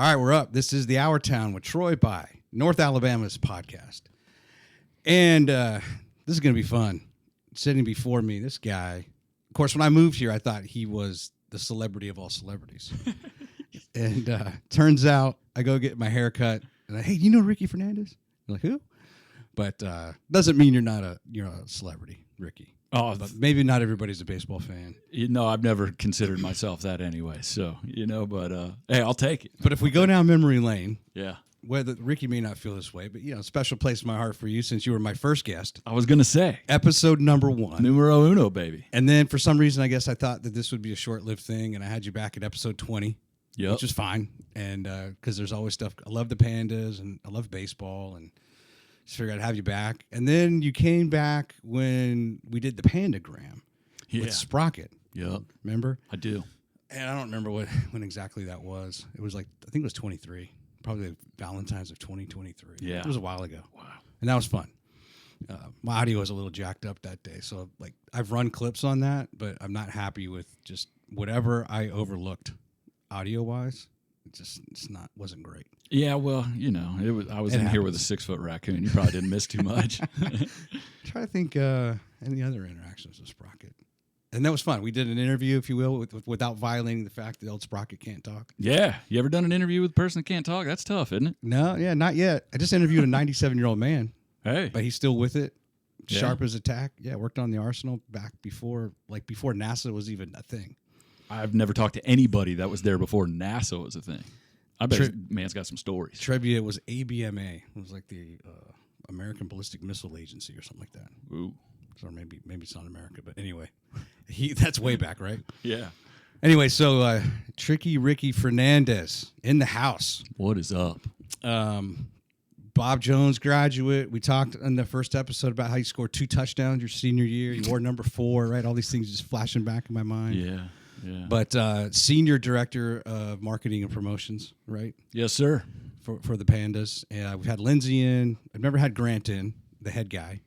right, we're up. This is the Our Town with Troy by North Alabama's podcast. And this is going to be fun. Sitting before me, this guy. Of course, when I moved here, I thought he was the celebrity of all celebrities. And turns out I go get my hair cut. And hey, do you know Ricky Fernandez? I'm like, who? But doesn't mean you're a celebrity, Ricky. Oh, but maybe not everybody's a baseball fan. I've never considered myself that anyway. So, but hey, I'll take it. But if we go down memory lane, yeah, whether Ricky may not feel this way, but special place in my heart for you since you were my first guest. I was gonna say episode number 1, numero uno, baby. And then for some reason, I guess I thought that this would be a short-lived thing, and I had you back at episode 20, which is fine. And because there's always stuff. I love the Pandas and I love baseball, and just figured I'd have you back. And then you came back when we did the Pandagram with Sprocket. Yep. Remember? I do. And I don't remember when exactly that was. It was I think it was 23. Probably Valentine's of 2023. Yeah. It was a while ago. Wow. And that was fun. My audio was a little jacked up that day. So I've run clips on that, but I'm not happy with just whatever I overlooked audio-wise. Wasn't great. Yeah, well, I was in here with a 6-foot raccoon. You probably didn't miss too much. Try to think any other interactions with Sprocket. And that was fun. We did an interview, if you will, without violating the fact that old Sprocket can't talk. Yeah. You ever done an interview with a person that can't talk? That's tough, isn't it? No, not yet. I just interviewed a 97-year-old man. Hey. But he's still with it. Sharp as a tack. Yeah, worked on the Arsenal back before NASA was even a thing. I've never talked to anybody that was there before NASA was a thing. I bet this man's got some stories. Trivia was ABMA. It was like the American Ballistic Missile Agency or something like that. Ooh. Or maybe it's not America, but anyway. That's way back, right? Yeah. Anyway, so Tricky Ricky Fernandez in the house. What is up? Bob Jones graduate. We talked in the first episode about how you scored 2 touchdowns your senior year. You wore number 4, right? All these things just flashing back in my mind. Yeah. But senior director of marketing and promotions, right? Yes, sir. For the Pandas. We've had Lindsay in. I've never had Grant in, the head guy.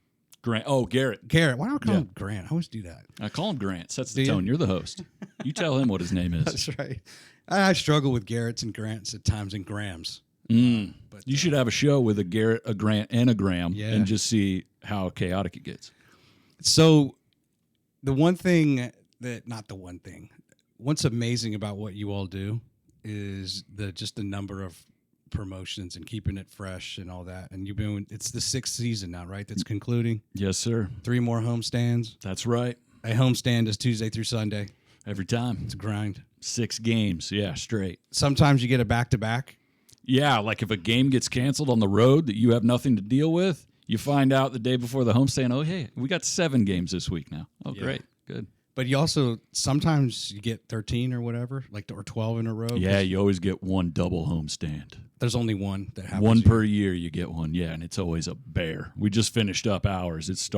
Grant. Oh, Garrett. Garrett. Why don't I call him Grant? I always do that. I call him Grant. Sets the tone. You're the host. You tell him what his name is. That's right. I struggle with Garretts and Grants at times and Grams. But you should have a show with a Garrett, a Grant, and a Graham and just see how chaotic it gets. So what's amazing about what you all do is the number of promotions and keeping it fresh and all that. And it's the 6th season now, right? That's concluding. Yes, sir. 3 more homestands. That's right. A homestand is Tuesday through Sunday. Every time. It's a grind. 6 games. Yeah, straight. Sometimes you get a back-to-back. Yeah, like if a game gets canceled on the road that you have nothing to deal with, you find out the day before the homestand, oh, hey, we got 7 games this week now. Oh, yeah. Great. Good. But you also, sometimes you get 13 or whatever, or 12 in a row. Yeah, you always get one double homestand. There's only one that happens. One per year you get one, yeah, and it's always a bear. We just finished up ours. It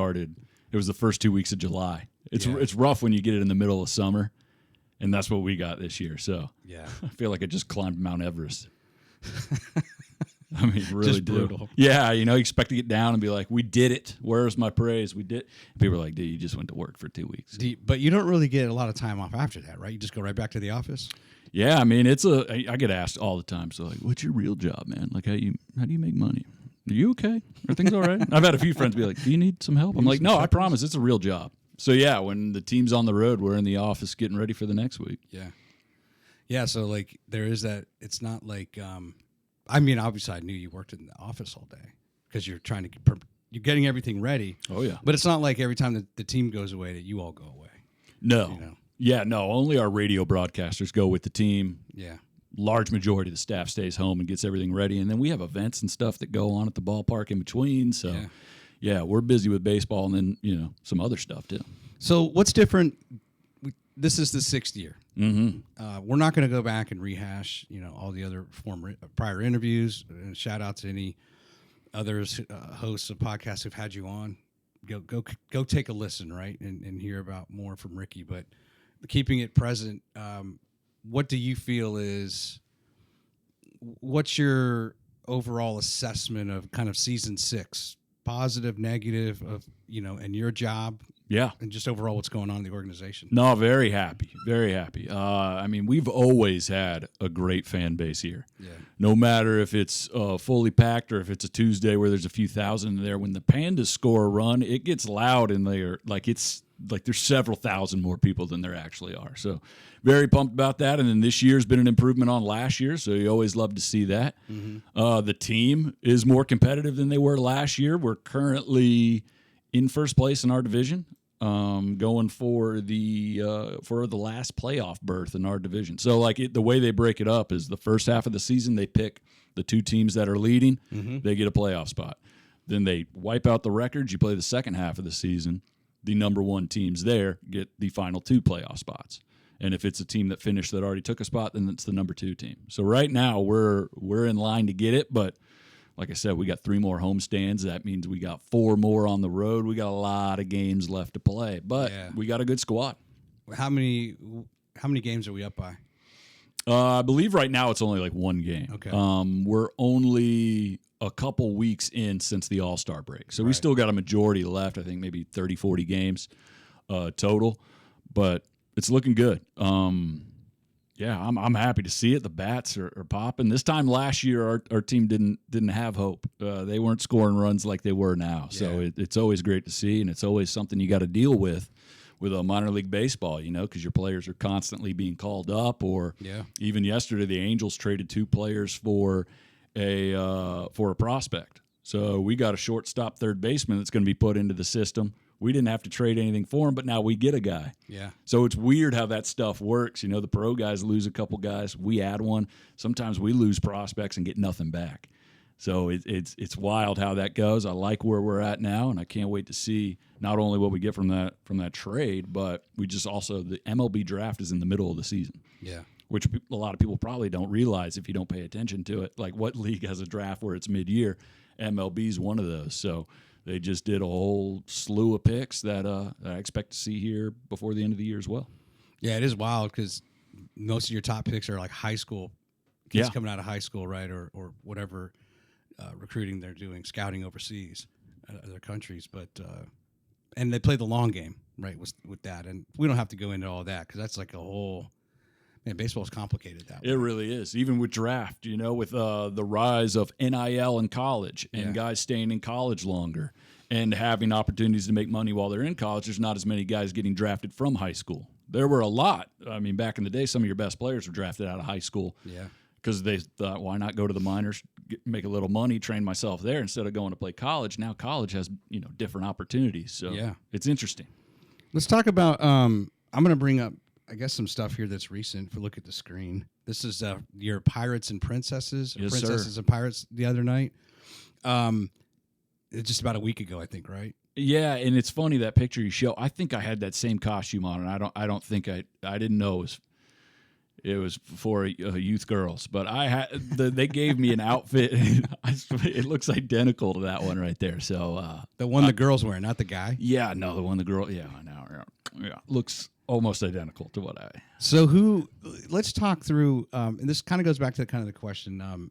was the first 2 weeks of July. It's rough when you get it in the middle of summer, and that's what we got this year. So yeah, I feel like I just climbed Mount Everest. I mean, really just brutal. Yeah, you expect to get down and be like, we did it. Where's my praise? We did. People are like, dude, you just went to work for 2 weeks. But you don't really get a lot of time off after that, right? You just go right back to the office? Yeah, I mean, I get asked all the time. So like, what's your real job, man? Like, how do you make money? Are you okay? Are things all right? I've had a few friends be like, do you need some help? I'm like, no, I promise it's a real job. So yeah, when the team's on the road, we're in the office getting ready for the next week. Yeah. Yeah, so like there is that. It's not like I mean, obviously I knew you worked in the office all day because you're trying to you're getting everything ready. Oh yeah. But it's not like every time the team goes away that you all go away. No. Yeah, no, only our radio broadcasters go with the team. Yeah. Large majority of the staff stays home and gets everything ready, and then we have events and stuff that go on at the ballpark in between. So yeah, we're busy with baseball and then, some other stuff too. So what's different? This is the 6th year. Mm-hmm. We're not going to go back and rehash, all the other prior interviews. And shout out to any others, hosts of podcasts who've had you on. Go take a listen, right, and hear about more from Ricky. But keeping it present, what do you feel what's your overall assessment of kind of season 6 positive, negative of, and your job. Yeah. And just overall what's going on in the organization. No, very happy. Very happy. We've always had a great fan base here. Yeah. No matter if it's fully packed or if it's a Tuesday where there's a few thousand there. When the Pandas score a run, it gets loud in there. It's like there's several thousand more people than there actually are. So very pumped about that. And then this year's been an improvement on last year, so you always love to see that. Mm-hmm. The team is more competitive than they were last year. We're currently in first place in our division, going for the last playoff berth in our division. So the way they break it up is the first half of the season they pick the two teams that are leading, they get a playoff spot. Then they wipe out the records. You play the second half of the season. The number one teams there get the final two playoff spots. And if it's a team that finished that already took a spot, then it's the number two team. So right now we're in line to get it, but like I said, we got 3 more homestands. That means we got 4 more on the road. We got a lot of games left to play, but we got a good squad. How many games are we up by? I believe right now it's only 1 game. Okay. We're only a couple weeks in since the All-Star break. So we still got a majority left, I think maybe 30, 40 games total, but it's looking good. I'm happy to see it. The bats are popping. This time last year, our team didn't have hope. They weren't scoring runs like they were now. So it's always great to see, and it's always something you got to deal with a minor league baseball, because your players are constantly being called up. Or even yesterday, the Angels traded 2 players for a prospect. So we got a shortstop third baseman that's going to be put into the system. We didn't have to trade anything for him, but now we get a guy. Yeah. So it's weird how that stuff works. The pro guys lose a couple guys. We add one. Sometimes we lose prospects and get nothing back. So it's wild how that goes. I like where we're at now, and I can't wait to see not only what we get from that trade, but we just also the MLB draft is in the middle of the season. Yeah. Which a lot of people probably don't realize if you don't pay attention to it. Like, what league has a draft where it's mid-year? MLB's one of those. So they just did a whole slew of picks that I expect to see here before the end of the year as well. Yeah, it is wild because most of your top picks are high school kids coming out of high school, right, or whatever recruiting they're doing, scouting overseas, other countries. But and they play the long game, right, with that. And we don't have to go into all that because that's a whole. Man, baseball's complicated that way. It really is. Even with draft, with the rise of NIL in college and guys staying in college longer and having opportunities to make money while they're in college, there's not as many guys getting drafted from high school. There were a lot. Back in the day, some of your best players were drafted out of high school. Yeah. Because they thought, why not go to the minors, make a little money, train myself there instead of going to play college. Now college has, different opportunities. So it's interesting. Let's talk about, I'm going to bring up, I guess, some stuff here that's recent. If we look at the screen, this is your Pirates and Princesses, yes, Princesses sir. and Pirates the other night. It's just about a week ago, I think, right? Yeah, and it's funny that picture you show. I think I had that same costume on, and I don't think I didn't know it was for youth girls, but they gave me an outfit. It looks identical to that one right there. So the one the girls wear, not the guy. Yeah, no, the one the girl. Yeah, I know. Yeah, looks almost identical to what I. So let's talk through, and this kind of goes back to the question,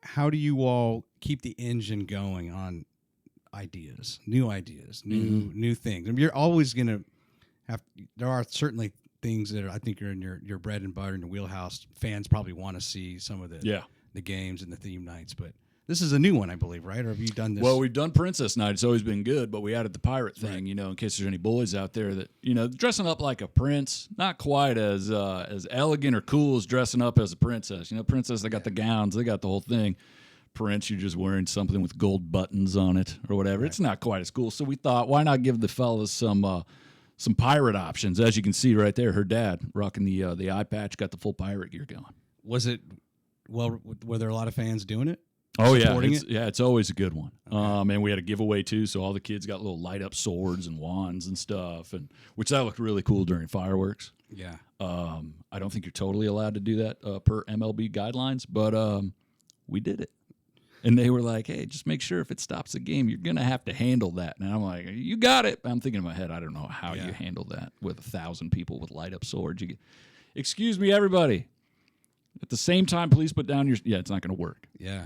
how do you all keep the engine going on ideas, new new things? You're always going to there are certainly things that I think are in your bread and butter and your wheelhouse. Fans probably want to see some of the games and the theme nights, but this is a new one, I believe, right? Or have you done this? Well, we've done Princess Night. It's always been good, but we added the pirate thing, in case there's any boys out there that, dressing up like a prince, not quite as elegant or cool as dressing up as a princess. Princess, they got the gowns, they got the whole thing. Prince, you're just wearing something with gold buttons on it or whatever. Right. It's not quite as cool. So we thought, why not give the fellas some pirate options? As you can see right there, her dad rocking the eye patch, got the full pirate gear going. Were there a lot of fans doing it? Oh yeah, it's always a good one. Okay. And we had a giveaway too, so all the kids got little light up swords and wands and stuff, and which that looked really cool during fireworks. Yeah. I don't think you're totally allowed to do that per MLB guidelines, but we did it. And they were like, "Hey, just make sure if it stops the game, you're gonna have to handle that." And I'm like, "You got it." I'm thinking in my head, I don't know how you handle that with 1,000 people with light up swords. Excuse me, everybody. At the same time, please put down your. Yeah, it's not gonna work. Yeah.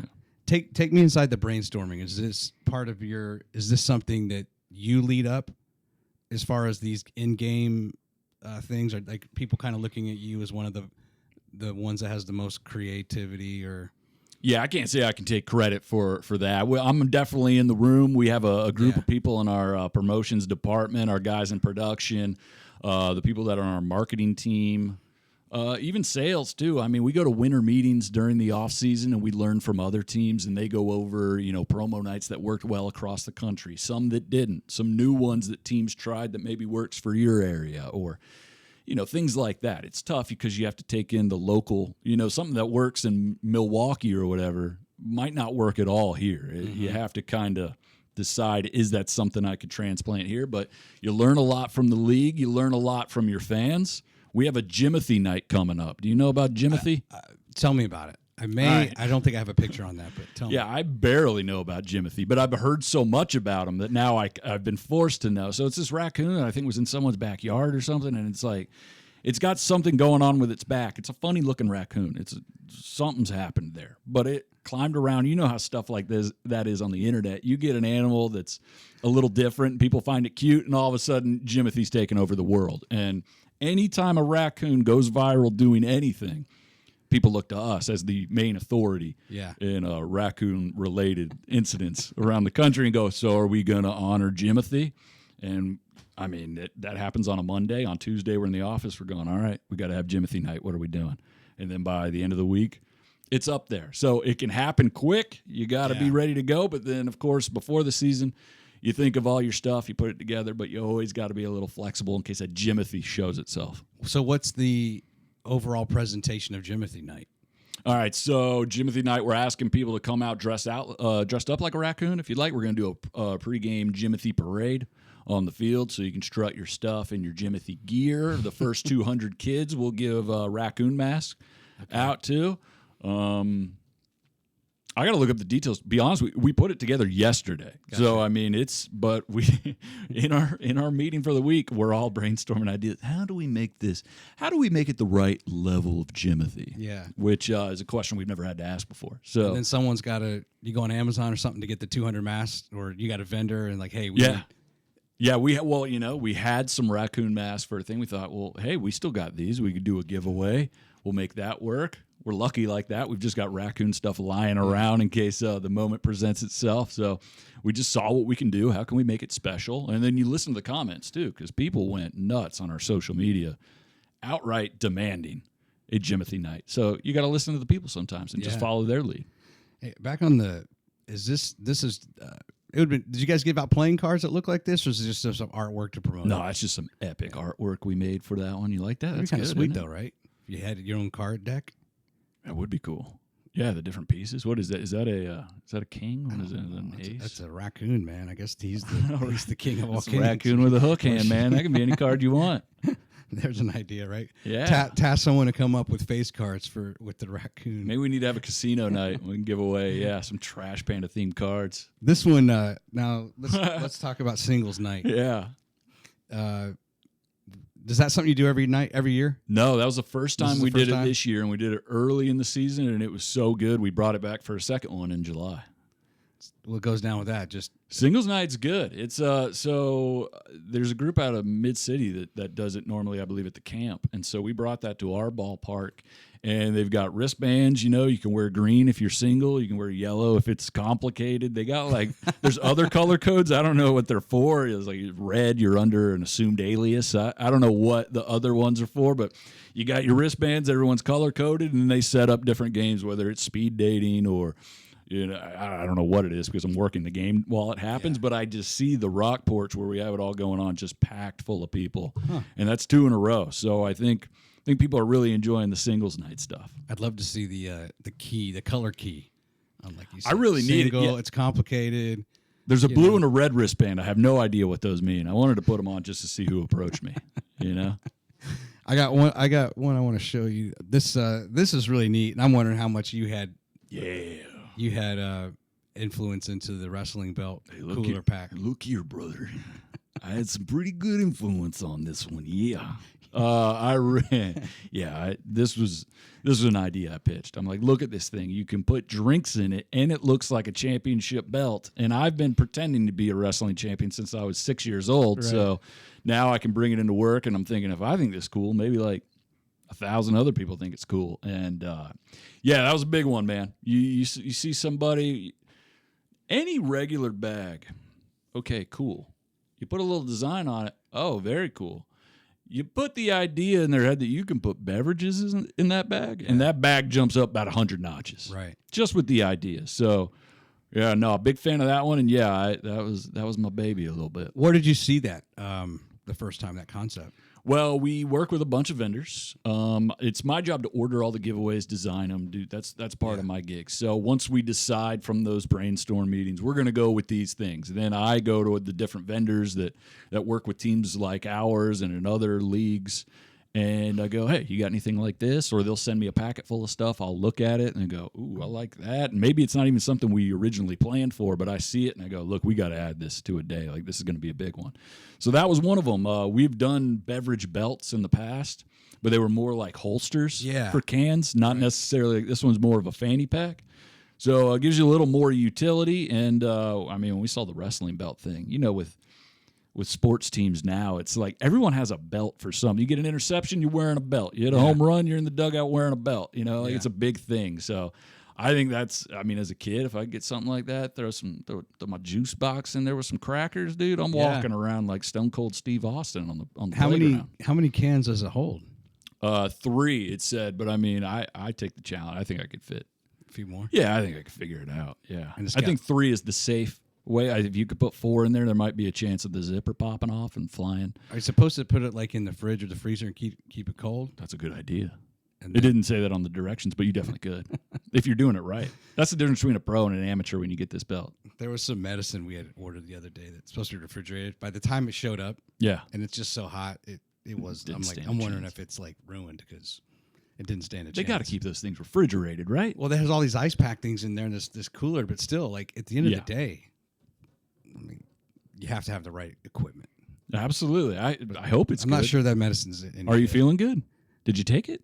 take me inside the brainstorming. Is this part of your? Is this something that you lead up, as far as these in-game things? Are like people kind of looking at you as one of the ones that has the most creativity? Or yeah, I can't say I can take credit for that. I'm definitely in the room. We have a group of people in our promotions department, our guys in production, the people that are on our marketing team. Even sales too. I mean, we go to winter meetings during the off season and we learn from other teams, and they go over, promo nights that worked well across the country, some that didn't, some new ones that teams tried that maybe works for your area, or, things like that. It's tough because you have to take in the local, something that works in Milwaukee or whatever might not work at all here. Mm-hmm. You have to kind of decide, is that something I could transplant here? But you learn a lot from the league. You learn a lot from your fans. We have a Jimothy night coming up. Do you know about Jimothy? Tell me about it. I don't think I have a picture on that, but tell me. Yeah, I barely know about Jimothy, but I've heard so much about him that now I've been forced to know. So it's this raccoon that I think was in someone's backyard or something, and it's like, it's got something going on with its back. It's a funny looking raccoon. Something's happened there, but it climbed around. You know how stuff like that is on the internet. You get an animal that's a little different, and people find it cute, and all of a sudden Jimothy's taken over the world. And anytime a raccoon goes viral doing anything, people look to us as the main authority in raccoon-related incidents around the country and go, so are we going to honor Jimothy? And, I mean, that happens on a Monday. On Tuesday, we're in the office. We're going, all right, we got to have Jimothy night. What are we doing? And then by the end of the week, it's up there. So it can happen quick. You got to be ready to go. But then, of course, before the season, you think of all your stuff, you put it together, but you always got to be a little flexible in case a Jimothy shows itself. So what's the overall presentation of Jimothy night? All right, so Jimothy night, we're asking people to come out dressed up like a raccoon. If you'd like, we're going to do a pregame Jimothy parade on the field, so you can strut your stuff in your Jimothy gear. The first 200 kids will give a raccoon mask out to. I got to look up the details. To be honest, we put it together yesterday. Gotcha. So I mean, but we in our meeting for the week, we're all brainstorming ideas. How do we make this? How do we make it the right level of Jimothy? Yeah, which is a question we've never had to ask before. So and then someone's got to you go on Amazon or something to get the 200 masks, or you got a vendor and like, hey, we had some raccoon masks for a thing. We thought, well, hey, we still got these. We could do a giveaway. We'll make that work. We're lucky like that. We've just got raccoon stuff lying around in case the moment presents itself. So we just saw what we can do. How can we make it special? And then you listen to the comments, too, because people went nuts on our social media, outright demanding a Jimothy night. So you got to listen to the people sometimes and just follow their lead. Hey, back on the – this is it would be, did you guys give out playing cards that look like this, or is it just some artwork to promote? No, it's just some epic artwork we made for that one. You like that? That's kind of sweet, though, right? If you had your own card deck. That would be cool. Yeah, the different pieces. What is that? Is that a king? What is it? An ace? That's a raccoon, man. I guess he's the king of all kings. A raccoon with a hook hand, man. That can be any card you want. There's an idea, right? Yeah. Task someone to come up with face cards with the raccoon. Maybe we need to have a casino night. We can give away some Trash Panda themed cards. This one now let's talk about singles night. Yeah. Is that something you do every year? No, that was the first time we did it this year, and we did it early in the season, and it was so good. We brought it back for a second one in July. What goes down with that? Just singles night's good. It's so there's a group out of Mid-City that does it normally, I believe, at the camp, and so we brought that to our ballpark. And they've got wristbands, you can wear green if you're single. You can wear yellow if it's complicated. They got there's other color codes. I don't know what they're for. It's like red, you're under an assumed alias. I don't know what the other ones are for, but you got your wristbands. Everyone's color coded, and they set up different games, whether it's speed dating or, I don't know what it is because I'm working the game while it happens, but I just see the rock porch where we have it all going on just packed full of people. And that's 2 in a row. So I think people are really enjoying the singles night stuff. I'd love to see the color key. Like you said, I really need it. Yeah. It's complicated. There's a blue and a red wristband. I have no idea what those mean. I wanted to put them on just to see who approached me. I got one I want to show you. This is really neat, and I'm wondering how much you had. Yeah. You had influence into the wrestling belt cooler pack. Look here, brother. I had some pretty good influence on this one. Yeah. This was an idea I pitched. I'm like, look at this thing. You can put drinks in it, and it looks like a championship belt. And I've been pretending to be a wrestling champion since I was 6 years old. Right. So now I can bring it into work, and I'm thinking, if I think this is cool, maybe like 1,000 other people think it's cool. And that was a big one, man. You see somebody, any regular bag, okay, cool. You put a little design on it, oh, very cool. You put the idea in their head that you can put beverages in that bag, and that bag jumps up about 100 notches. Right. Just with the idea. So, yeah, no, a big fan of that one, and that was my baby a little bit. Where did you see that the first time, that concept? Well, we work with a bunch of vendors. It's my job to order all the giveaways, design them. That's part of my gig. So once we decide from those brainstorm meetings, we're going to go with these things. And then I go to the different vendors that work with teams like ours and in other leagues. And I go, hey, you got anything like this? Or they'll send me a packet full of stuff. I'll look at it and go, ooh, I like that. And maybe it's not even something we originally planned for, but I see it and I go, look, we got to add this to a day. Like, this is going to be a big one. So that was one of them. We've done beverage belts in the past, but they were more like holsters for cans, not necessarily. This one's more of a fanny pack. So it gives you a little more utility. And, when we saw the wrestling belt thing, with sports teams now, it's like everyone has a belt for something. You get an interception, you're wearing a belt. You hit a home run, you're in the dugout wearing a belt. It's a big thing. So I think that's, as a kid, if I get something like that, throw my juice box in there with some crackers, dude, I'm walking around like Stone Cold Steve Austin on the playground. How many cans does it hold? 3, it said, but I take the challenge. I think I could fit a few more. Yeah, I think I could figure it out. Yeah. I think 3 is the safe way. If you could put 4 in there might be a chance of the zipper popping off and flying. Are you supposed to put it like in the fridge or the freezer and keep it cold? That's a good idea. It didn't say that on the directions, but you definitely could if you're doing it right. That's the difference between a pro and an amateur when you get this belt. There was some medicine we had ordered the other day that's supposed to be refrigerated. By the time it showed up, and it's just so hot, it was. I'm wondering if it's like ruined because it didn't stand a chance. They got to keep those things refrigerated, right? Well, there's all these ice pack things in there and this cooler, but still, like at the end of the day, you have to have the right equipment. Absolutely. I hope it's good. I'm not sure that medicine's in. Are you feeling good? Did you take it?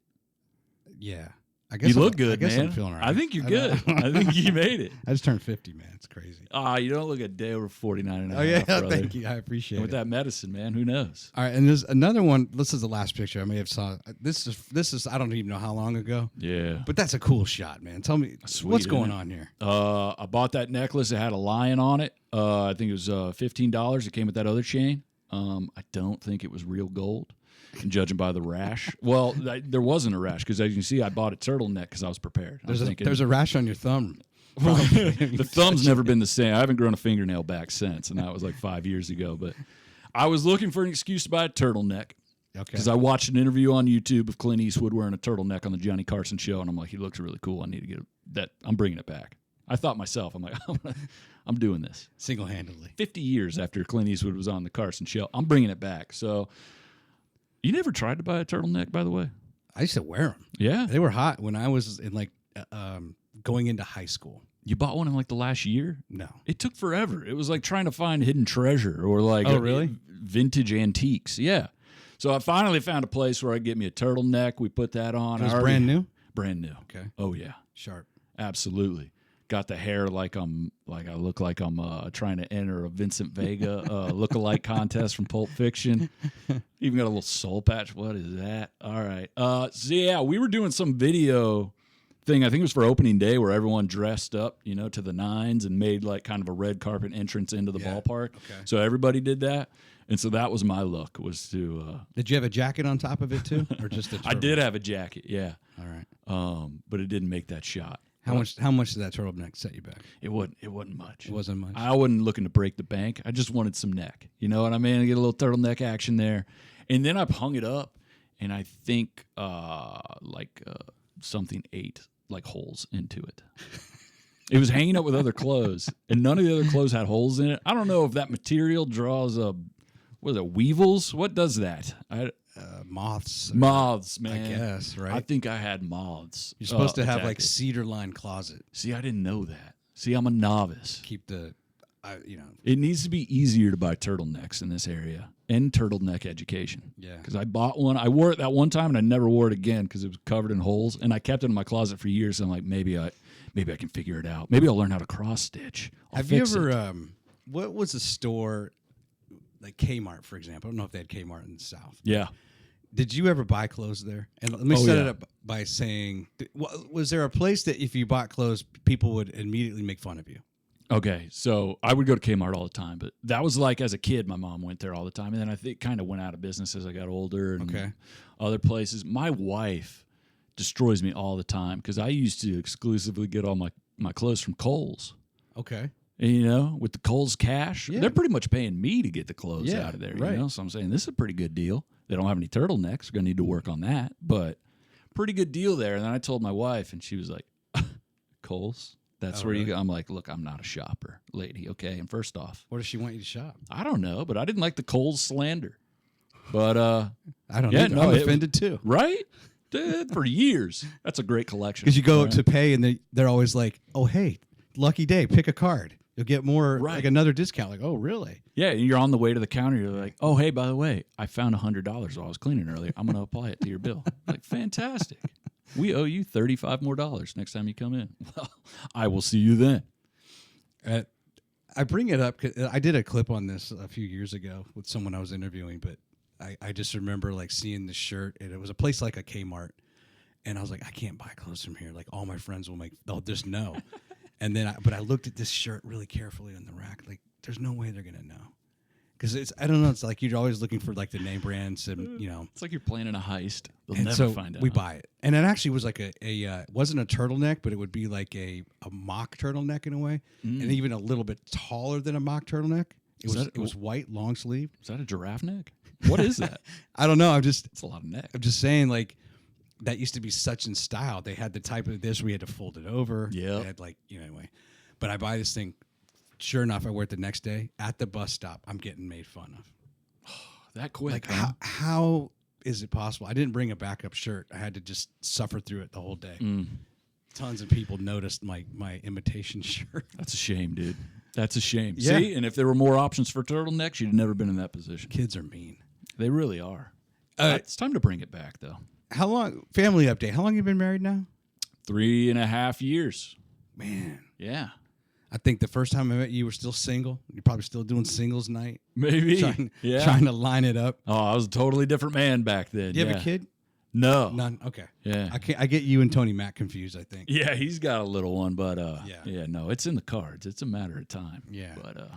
Yeah. I guess you look good, I guess man. I'm feeling all right. I think you're good. I think you made it. I just turned 50, man. It's crazy. You don't look a day over 49 and a half. Oh, yeah. Brother. Thank you. I appreciate it. With that medicine, man, who knows? All right. And there's another one. This is the last picture I may have saw. This is I don't even know how long ago. Yeah. But that's a cool shot, man. Tell me, what's going on here? I bought that necklace. It had a lion on it. I think it was $15. It came with that other chain. I don't think it was real gold. And judging by the rash, well, there wasn't a rash because, as you can see, I bought a turtleneck because I was prepared. There's a rash on your thumb. The thumb's never been the same. I haven't grown a fingernail back since, and that was like 5 years ago. But I was looking for an excuse to buy a turtleneck because I watched an interview on YouTube of Clint Eastwood wearing a turtleneck on the Johnny Carson show, and I'm like, he looks really cool. I need to get that. I'm bringing it back. I thought myself, I'm like, I'm doing this single-handedly. 50 years after Clint Eastwood was on the Carson show, I'm bringing it back. So. You never tried to buy a turtleneck, by the way? I used to wear them. Yeah. They were hot when I was in going into high school. You bought one in like the last year? No. It took forever. It was like trying to find hidden treasure or like really? Vintage antiques. Yeah. So I finally found a place where I get me a turtleneck. We put that on. It was brand new? Brand new. Okay. Oh, yeah. Sharp. Absolutely. Got the hair like I look like I'm trying to enter a Vincent Vega look-alike contest from Pulp Fiction. Even got a little soul patch. What is that? All right. So yeah, we were doing some video thing. I think it was for opening day where everyone dressed up, to the nines and made like kind of a red carpet entrance into the ballpark. Okay. So everybody did that. And so that was my look, was to... Did you have a jacket on top of it too? Or just a turtle? I did have a jacket, yeah. All right. But it didn't make that shot. How much did that turtleneck set you back? It wasn't much. It wasn't much. I wasn't looking to break the bank. I just wanted some neck. You know what I mean? I get a little turtleneck action there. And then I hung it up, and I think something ate like holes into it. It was hanging up with other clothes, and none of the other clothes had holes in it. I don't know if that material draws weevils? What does that? Moths. Moths, man. I guess, right? I think I had moths. You're supposed to have like cedar lined closet. See, I didn't know that. See, I'm a novice. Keep the It needs to be easier to buy turtlenecks in this area and turtleneck education. Yeah. Because I bought one. I wore it that one time, and I never wore it again because it was covered in holes. And I kept it in my closet for years. And I'm like, maybe I can figure it out. Maybe I'll learn how to cross stitch. Have you ever? What was a store like Kmart, for example? I don't know if they had Kmart in the South. Yeah. Did you ever buy clothes there? And let me set it up by saying, was there a place that if you bought clothes, people would immediately make fun of you? Okay, so I would go to Kmart all the time, but that was like as a kid, my mom went there all the time, and then I think kind of went out of business as I got older and other places. My wife destroys me all the time because I used to exclusively get all my clothes from Kohl's. Okay. And, with the Kohl's cash, they're pretty much paying me to get the clothes out of there. Right. So I'm saying this is a pretty good deal. They don't have any turtlenecks. We're going to need to work on that, but pretty good deal there. And then I told my wife, and she was like, Kohl's? That's where you go. I'm like, look, I'm not a shopper, lady. Okay. And first off, where does she want you to shop? I don't know, but I didn't like the Kohl's slander. But I don't know. I'm offended too. Right? Dude, for years. That's a great collection. Because you go to pay and they're always like, oh, hey, lucky day, pick a card. You'll get more, like another discount. Like, oh, really? Yeah. And you're on the way to the counter. You're like, oh, hey, by the way, I found $100 while I was cleaning earlier. I'm going to apply it to your bill. Like, fantastic. We owe you $35 more next time you come in. Well, I will see you then. I bring it up because I did a clip on this a few years ago with someone I was interviewing, but I just remember like seeing the shirt, and it was a place like a Kmart, and I was like, I can't buy clothes from here. Like all my friends they'll just know. And then, but I looked at this shirt really carefully on the rack. Like, there's no way they're gonna know. Because I don't know. It's like you're always looking for like the name brands, and it's like you're planning a heist. They'll and never so find out. We buy it, and it actually was like it wasn't a turtleneck, but it would be like a mock turtleneck in a way, and even a little bit taller than a mock turtleneck. It was white, long sleeve. Is that a giraffe neck? What is that? I don't know. It's a lot of neck. I'm just saying, like that used to be such in style. They had the type of this where you had to fold it over. Yeah. They had anyway. But I buy this thing. Sure enough, I wear it the next day at the bus stop. I'm getting made fun of. That quick. Like, how is it possible? I didn't bring a backup shirt. I had to just suffer through it the whole day. Tons of people noticed my imitation shirt. That's a shame, dude. That's a shame. Yeah. See, and if there were more options for turtlenecks, you'd never been in that position. Kids are mean. They really are. It's time to bring it back, though. How long? Family update. How long have you been married now? 3.5 years. Man. Yeah. I think the first time I met you, you were still single. You're probably still doing singles night. Maybe. Trying to line it up. Oh, I was a totally different man back then. Do you have a kid? No. None? Okay. Yeah. I get you and Tony Mac confused, I think. Yeah, he's got a little one, but no, it's in the cards. It's a matter of time. Yeah. But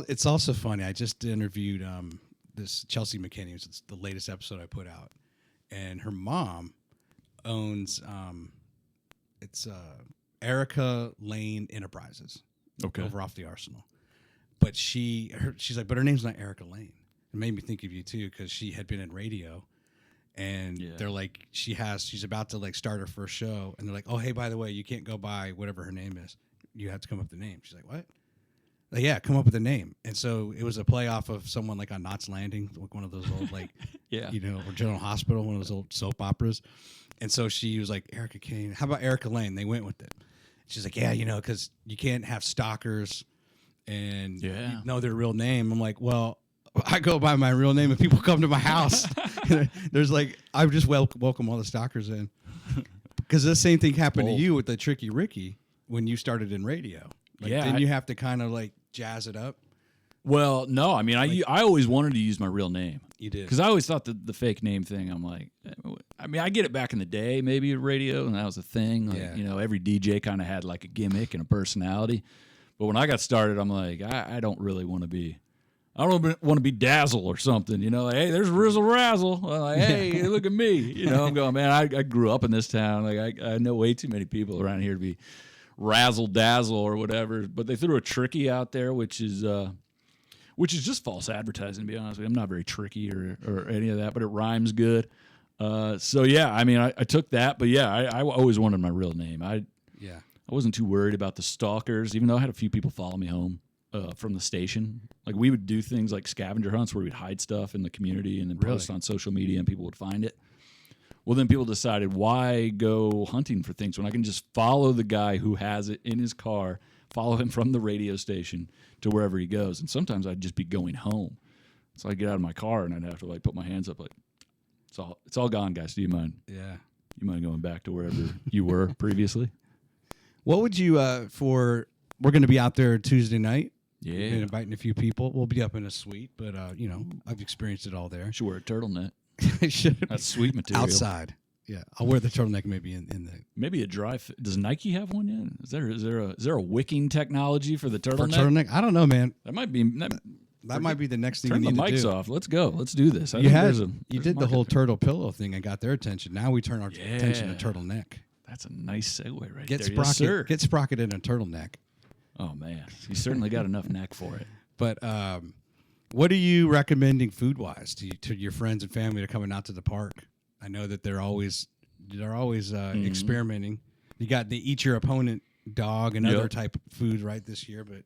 it's also funny. I just interviewed this Chelsea McKinney. It's the latest episode I put out. And her mom owns Erica Lane Enterprises. Okay. Over off the Arsenal. But she's like, but her name's not Erica Lane. It made me think of you too, because she had been in radio. And they're like, she's about to like start her first show, and they're like, oh, hey, by the way, you can't go by whatever her name is. You have to come up with the name. She's like, what? Like, yeah, come up with a name. And so it was a play off of someone like on Knots Landing, like one of those old like, or General Hospital, one of those old soap operas. And so she was like, Erica Kane, how about Erica Lane? They went with it. She's like, yeah, because you can't have stalkers and know their real name. I'm like, well, I go by my real name and people come to my house. There's like, I just welcome all the stalkers in. Because the same thing happened to you with the Tricky Ricky when you started in radio. Like, didn't you have to kind of like jazz it up? Well, no. I mean, I always wanted to use my real name. You did. Because I always thought the fake name thing, I'm like, I mean, I get it back in the day, maybe at radio, and that was a thing. Like, every DJ kind of had like a gimmick and a personality. But when I got started, I'm like, I don't really want to be. I don't want to be Dazzle or something, like, hey, there's Rizzle Razzle. I'm like, hey, look at me. I'm going, man, I grew up in this town. Like, I know way too many people around here to be Razzle Dazzle or whatever. But they threw a Tricky out there, which is just false advertising, to be honest with you. I'm not very tricky or any of that, but it rhymes good. So, yeah, I mean, I took that. But, yeah, I always wanted my real name. I wasn't too worried about the stalkers, even though I had a few people follow me home. From the station. Like, we would do things like scavenger hunts where we'd hide stuff in the community and then post on social media and people would find it. Well, then people decided, why go hunting for things when I can just follow the guy who has it in his car, follow him from the radio station to wherever he goes. And sometimes I'd just be going home. So I'd get out of my car and I'd have to like put my hands up like, it's all gone, guys. Do you mind? Yeah. You mind going back to wherever you were previously? What would you, we're going to be out there Tuesday night. Yeah. And inviting a few people. We'll be up in a suite, but, I've experienced it all there. Should wear a turtleneck. Should. That's sweet material. Outside. Yeah. I'll wear the turtleneck maybe in the. Maybe a dry fit. Does Nike have one yet? Is there a wicking technology for the turtleneck? For turtleneck? I don't know, man. That might be. That might be the next thing Turn we the need to mics do. off. Let's go. Let's do this. You did the whole turtle pillow thing and got their attention. Now we turn our attention to turtleneck. That's a nice segue right Get there. Sprocket, Yes, sir. Get Sprocket in a turtleneck. Oh, man. You certainly got enough neck for it. But what are you recommending food-wise to your friends and family that are coming out to the park? I know that they're always experimenting. You got the eat your opponent dog and other type of food right this year. But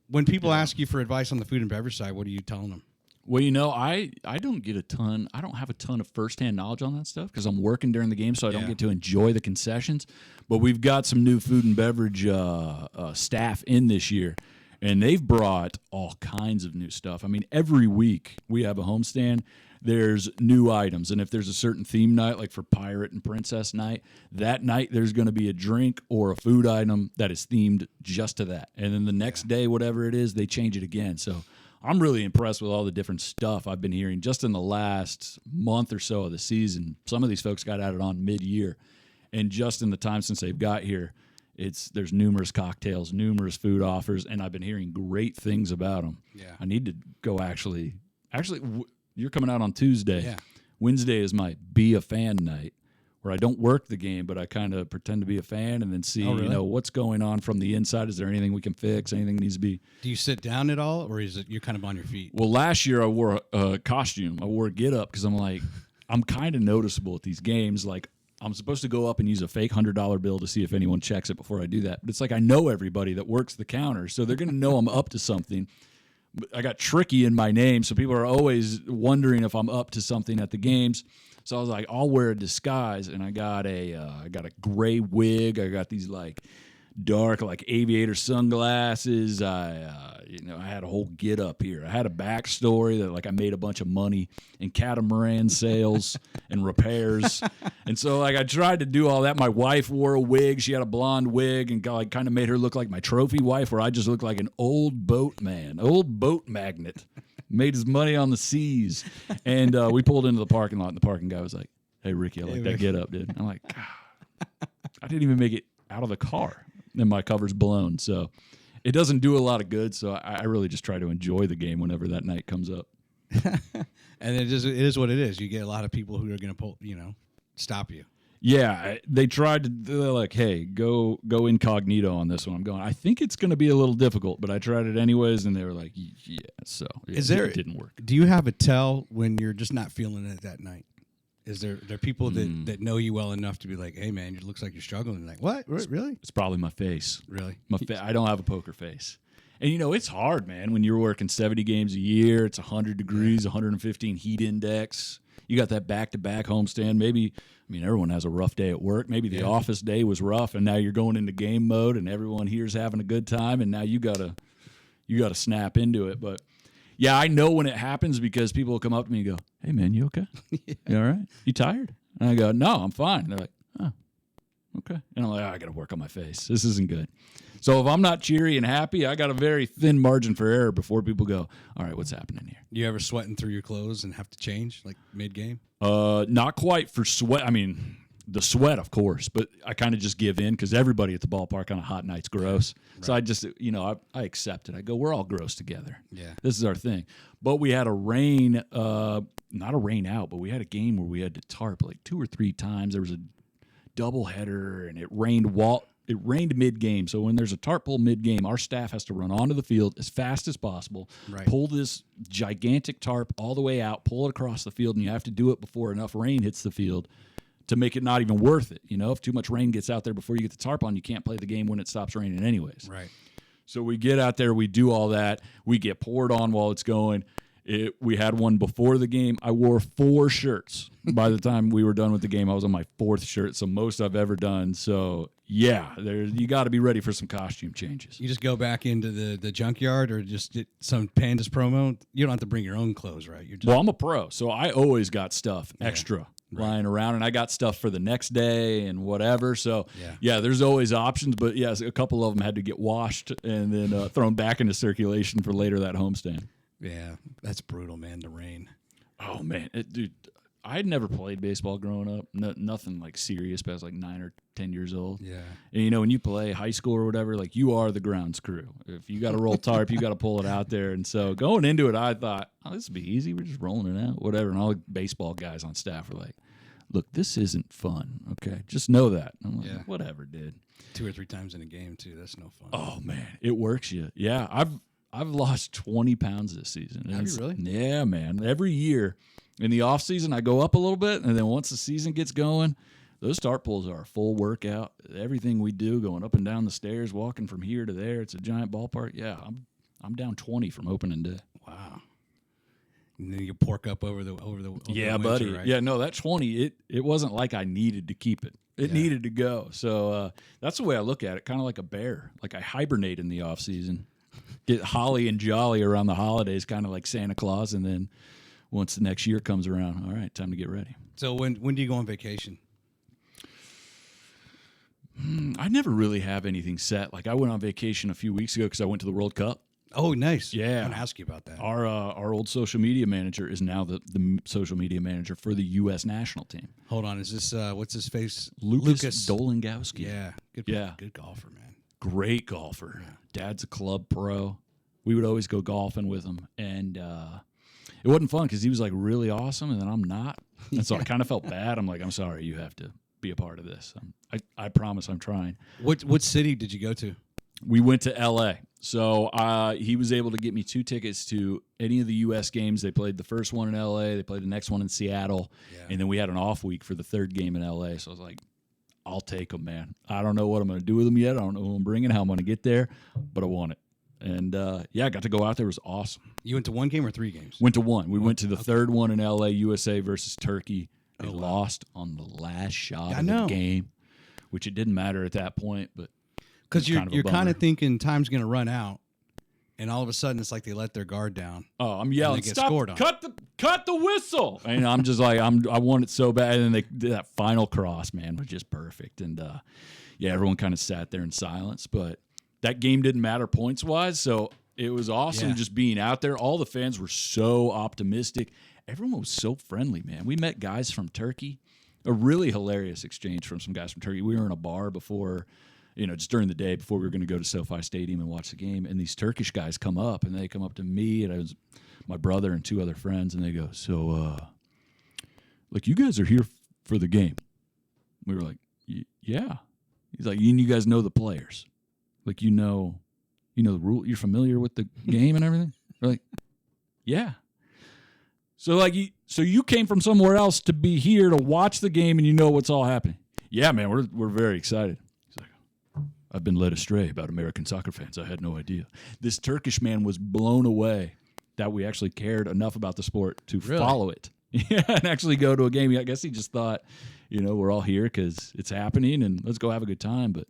when people ask you for advice on the food and beverage side, what are you telling them? Well, I don't get I don't have a ton of firsthand knowledge on that stuff because I'm working during the game, so I don't get to enjoy the concessions. But we've got some new food and beverage staff in this year, and they've brought all kinds of new stuff. I mean, every week we have a homestand. There's new items, and if there's a certain theme night, like for Pirate and Princess night, that night there's going to be a drink or a food item that is themed just to that. And then the next day, whatever it is, they change it again. So I'm really impressed with all the different stuff I've been hearing just in the last month or so of the season. Some of these folks got at it on mid-year, and just in the time since they've got here, there's numerous cocktails, numerous food offers, and I've been hearing great things about them. Yeah. I need to go actually. You're coming out on Tuesday. Yeah. Wednesday is my Be a Fan night, where I don't work the game, but I kind of pretend to be a fan and then see, what's going on from the inside. Is there anything we can fix? Anything needs to be? Do you sit down at all, or is it you're kind of on your feet? Well, last year I wore a costume. I wore a get-up because I'm kind of noticeable at these games. Like, I'm supposed to go up and use a fake $100 bill to see if anyone checks it before I do that. But it's like I know everybody that works the counter, so they're going to know I'm up to something. I got Tricky in my name, so people are always wondering if I'm up to something at the games. So I was like, I'll wear a disguise, and I got a gray wig. I got these like dark like aviator sunglasses. I had a whole get up here. I had a backstory that like I made a bunch of money in catamaran sales and repairs, and so like I tried to do all that. My wife wore a wig. She had a blonde wig, and kind of made her look like my trophy wife, where I just looked like an old boat magnate. Made his money on the seas, and we pulled into the parking lot, and the parking guy was like, "Hey, Ricky, I like that get up, dude." I'm like, God, I didn't even make it out of the car, and my cover's blown. So it doesn't do a lot of good. So I really just try to enjoy the game whenever that night comes up. And it is what it is. You get a lot of people who are going to stop you. Yeah, they tried to. They're like, "Hey, go incognito on this one." I'm going, I think it's going to be a little difficult, but I tried it anyways, and they were like, "Yeah." So it didn't work. Do you have a tell when you're just not feeling it that night? Is there people that know you well enough to be like, "Hey, man, it looks like you're struggling." Like, what? Really? It's probably my face. Really? I don't have a poker face. And, it's hard, man, when you're working 70 games a year. It's 100 degrees, 115 heat index. You got that back-to-back homestand. Maybe, everyone has a rough day at work. Maybe the office day was rough, and now you're going into game mode, and everyone here's having a good time, and now you gotta snap into it. But, yeah, I know when it happens because people will come up to me and go, "Hey, man, you okay? You all right? You tired?" And I go, "No, I'm fine." And they're like, "Oh, okay." And I'm like, I got to work on my face. This isn't good. So if I'm not cheery and happy, I got a very thin margin for error before people go, "All right, what's happening here?" You ever sweating through your clothes and have to change like mid-game? Not quite for sweat. The sweat, of course, but I kind of just give in because everybody at the ballpark on a hot night's gross. Right. So I just, I accept it. I go, we're all gross together. Yeah. This is our thing. But we had a rain, not a rain out, but we had a game where we had to tarp like 2 or 3 times. There was a doubleheader, and it rained mid-game. So when there's a tarp pull mid-game, our staff has to run onto the field as fast as possible, pull this gigantic tarp all the way out, pull it across the field, and you have to do it before enough rain hits the field to make it not even worth it. If too much rain gets out there before you get the tarp on, you can't play the game when it stops raining anyways. Right. So we get out there, we do all that, we get poured on while it's going. We had one before the game. I wore 4 shirts. By the time we were done with the game, I was on my 4th shirt, so most I've ever done. So, yeah, you got to be ready for some costume changes. You just go back into the junkyard or just get some Pandas promo. You don't have to bring your own clothes, right? Well, I'm a pro, so I always got stuff extra lying around, and I got stuff for the next day and whatever. So, yeah, there's always options, but, yes, a couple of them had to get washed and then thrown back into circulation for later that homestand. Yeah, that's brutal, man, the rain. Oh, man. Dude, I had never played baseball growing up. Nothing like serious, but I was like 9 or 10 years old. Yeah. And, when you play high school or whatever, like you are the grounds crew. If you got to roll tarp, you got to pull it out there. And so going into it, I thought, this will be easy. We're just rolling it out, whatever. And all the baseball guys on staff were like, look, this isn't fun, okay? Just know that. I'm like, whatever, dude. 2 or 3 times in a game, too. That's no fun. Oh, man. It works you. Yeah, I've lost 20 pounds this season. Have you really? Yeah, man. Every year in the off season, I go up a little bit, and then once the season gets going, those start pulls are a full workout. Everything we do, going up and down the stairs, walking from here to there, it's a giant ballpark. Yeah, I'm down 20 from opening day. Wow. And then you pork up over the yeah, winter, buddy. right? Yeah, no, that 20. It wasn't like I needed to keep it. It needed to go. So that's the way I look at it. Kind of like a bear. Like I hibernate in the off season. Get holly and jolly around the holidays, kind of like Santa Claus, and then once the next year comes around, all right, time to get ready. So when do you go on vacation? I never really have anything set. Like I went on vacation a few weeks ago because I went to the World Cup. Oh, nice. Yeah. I'm going to ask you about that. Our old social media manager is now the social media manager for the U.S. national team. Hold on. Is this, what's his face? Lucas Dolingowski. Yeah. Good golfer, man. Great golfer. Yeah. Dad's a club pro. We would always go golfing with him. And it wasn't fun because he was like really awesome and then I'm not. And so I kind of felt bad. I'm like, I'm sorry, you have to be a part of this. I promise I'm trying. What city did you go to? We went to L.A. So he was able to get me 2 tickets to any of the U.S. games. They played the first one in L.A. They played the next one in Seattle. Yeah. And then we had an off week for the 3rd game in L.A. So I was like, I'll take them, man. I don't know what I'm going to do with them yet. I don't know who I'm bringing, how I'm going to get there, but I want it. And, I got to go out there. It was awesome. You went to 1 game or 3 games? Went to 1. We went to the 3rd one in L.A., USA versus Turkey. They lost on the last shot of the game, which it didn't matter at that point. But because you're kind of thinking time's going to run out, and all of a sudden it's like they let their guard down. Oh, I'm yelling, stop, scored on. Cut the whistle. And I'm just like, I want it so bad. And then they did that final cross, man, was just perfect. And, everyone kind of sat there in silence. But that game didn't matter points-wise, so it was awesome just being out there. All the fans were so optimistic. Everyone was so friendly, man. We met guys from Turkey. A really hilarious exchange from some guys from Turkey. We were in a bar before, just during the day before we were going to go to SoFi Stadium and watch the game. And these Turkish guys come up, and they come up to me, and I was my brother and 2 other friends, and they go, so, you guys are here for the game. We were like, yeah. He's like, you guys know the players. Like, you know the rule. You're familiar with the game and everything? We're like, yeah. So, you came from somewhere else to be here to watch the game, and you know what's all happening. Yeah, man, we're very excited. He's like, I've been led astray about American soccer fans. I had no idea. This Turkish man was blown away that we actually cared enough about the sport to follow it. Yeah, and actually go to a game. I guess he just thought, we're all here because it's happening, and let's go have a good time. But,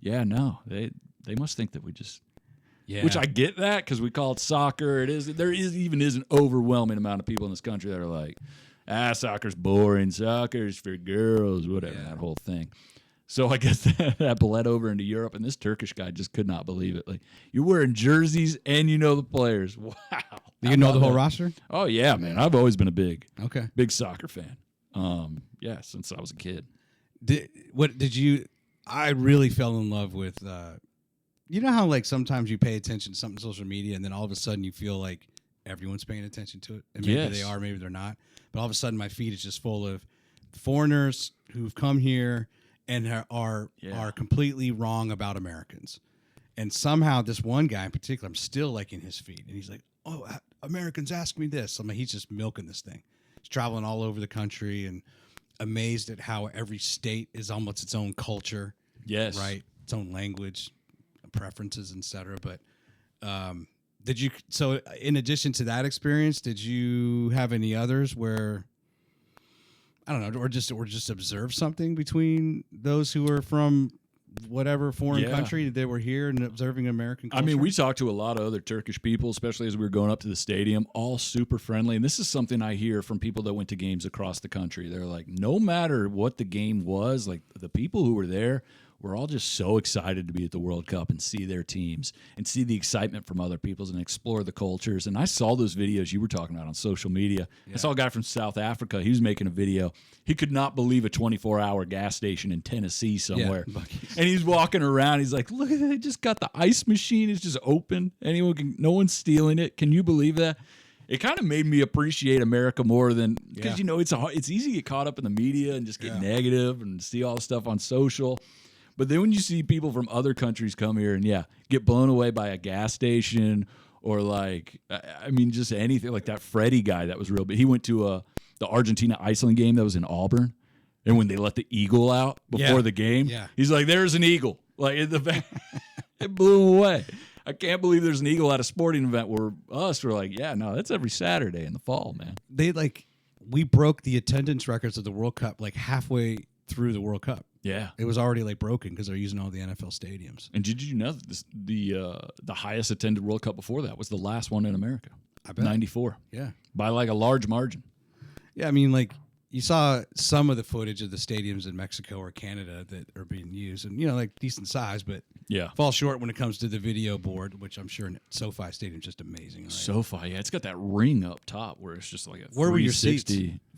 yeah, no, they must think that we just... Yeah. Which I get that because we call it soccer. There is an overwhelming amount of people in this country that are like, soccer's boring. Soccer's for girls, whatever, that whole thing. So I guess that bled over into Europe, and this Turkish guy just could not believe it. Like, you're wearing jerseys and you know the players. Wow. Do you know the whole roster? Oh, yeah, man. I've always been a big soccer fan. Since I was a kid. I really fell in love with... you know how sometimes you pay attention to something on social media and then all of a sudden you feel like everyone's paying attention to it? And maybe they are, maybe they're not. But all of a sudden my feed is just full of foreigners who've come here and are completely wrong about Americans. And somehow this one guy in particular, I'm still in his feed. And he's like, oh, Americans ask me this. He's just milking this thing. He's traveling all over the country and amazed at how every state is almost its own culture. Yes. Right? Its own language. Preferences, etc. But Did you? So, in addition to that experience, did you have any others where I don't know, or just observe something between those who were from whatever foreign country they were here and observing American culture? I mean, we talked to a lot of other Turkish people, especially as we were going up to the stadium, all super friendly. And this is something I hear from people that went to games across the country. They're like, no matter what the game was, like the people who were there were all just so excited to be at the World Cup and see their teams and see the excitement from other people's and explore the cultures. And I saw those videos you were talking about on social media. Yeah. I saw a guy from South Africa. He was making a video. He could not believe a 24-hour gas station in Tennessee somewhere. Yeah, and he's walking around. He's like, look at it. They just got the ice machine. It's just open. No one's stealing it. Can you believe that? It kind of made me appreciate America more than because, it's easy to get caught up in the media and just get negative and see all the stuff on social. But then when you see people from other countries come here and, get blown away by a gas station or, just anything like that Freddie guy that was real big. He went to the Argentina-Iceland game that was in Auburn. And when they let the eagle out before the game, he's like, there's an eagle. Like, it blew him away. I can't believe there's an eagle at a sporting event where we're like, that's every Saturday in the fall, man. We broke the attendance records of the World Cup halfway through the World Cup. Yeah, it was already broken because they're using all the NFL stadiums. And did you know that the highest attended World Cup before that was the last one in America? I bet 94. Yeah, by a large margin. Yeah, I mean, you saw some of the footage of the stadiums in Mexico or Canada that are being used, and decent size, but fall short when it comes to the video board, which I'm sure SoFi Stadium's just amazing. Right? SoFi, it's got that ring up top where it's just like a where were your seats?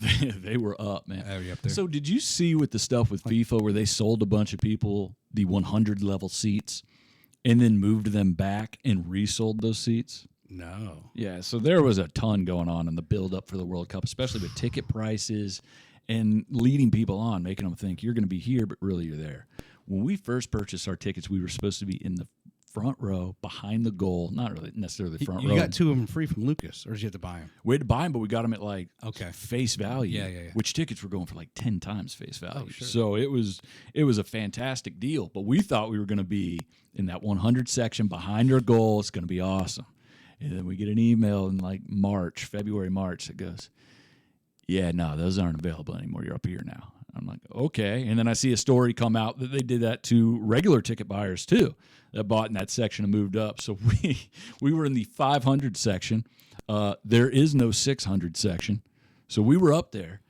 They were up, man. Oh, you up there? So did you see with the stuff with FIFA where they sold a bunch of people the 100 level seats and then moved them back and resold those seats? No. Yeah, so there was a ton going on in the build-up for the World Cup, especially with ticket prices and leading people on, making them think you're going to be here, but really you're there. When we first purchased our tickets, we were supposed to be in the front row behind the goal, not really necessarily the front row. You got two of them free from Lucas, or did you have to buy them? We had to buy them, but we got them at face value. Yeah. Which tickets were going for 10 times face value. Oh, sure. So it was a fantastic deal, but we thought we were going to be in that 100 section behind our goal. It's going to be awesome. And then we get an email in February, March that goes, those aren't available anymore. You're up here now. I'm like, okay. And then I see a story come out that they did that to regular ticket buyers too that bought in that section and moved up. So we were in the 500 section. There is no 600 section. So we were up there.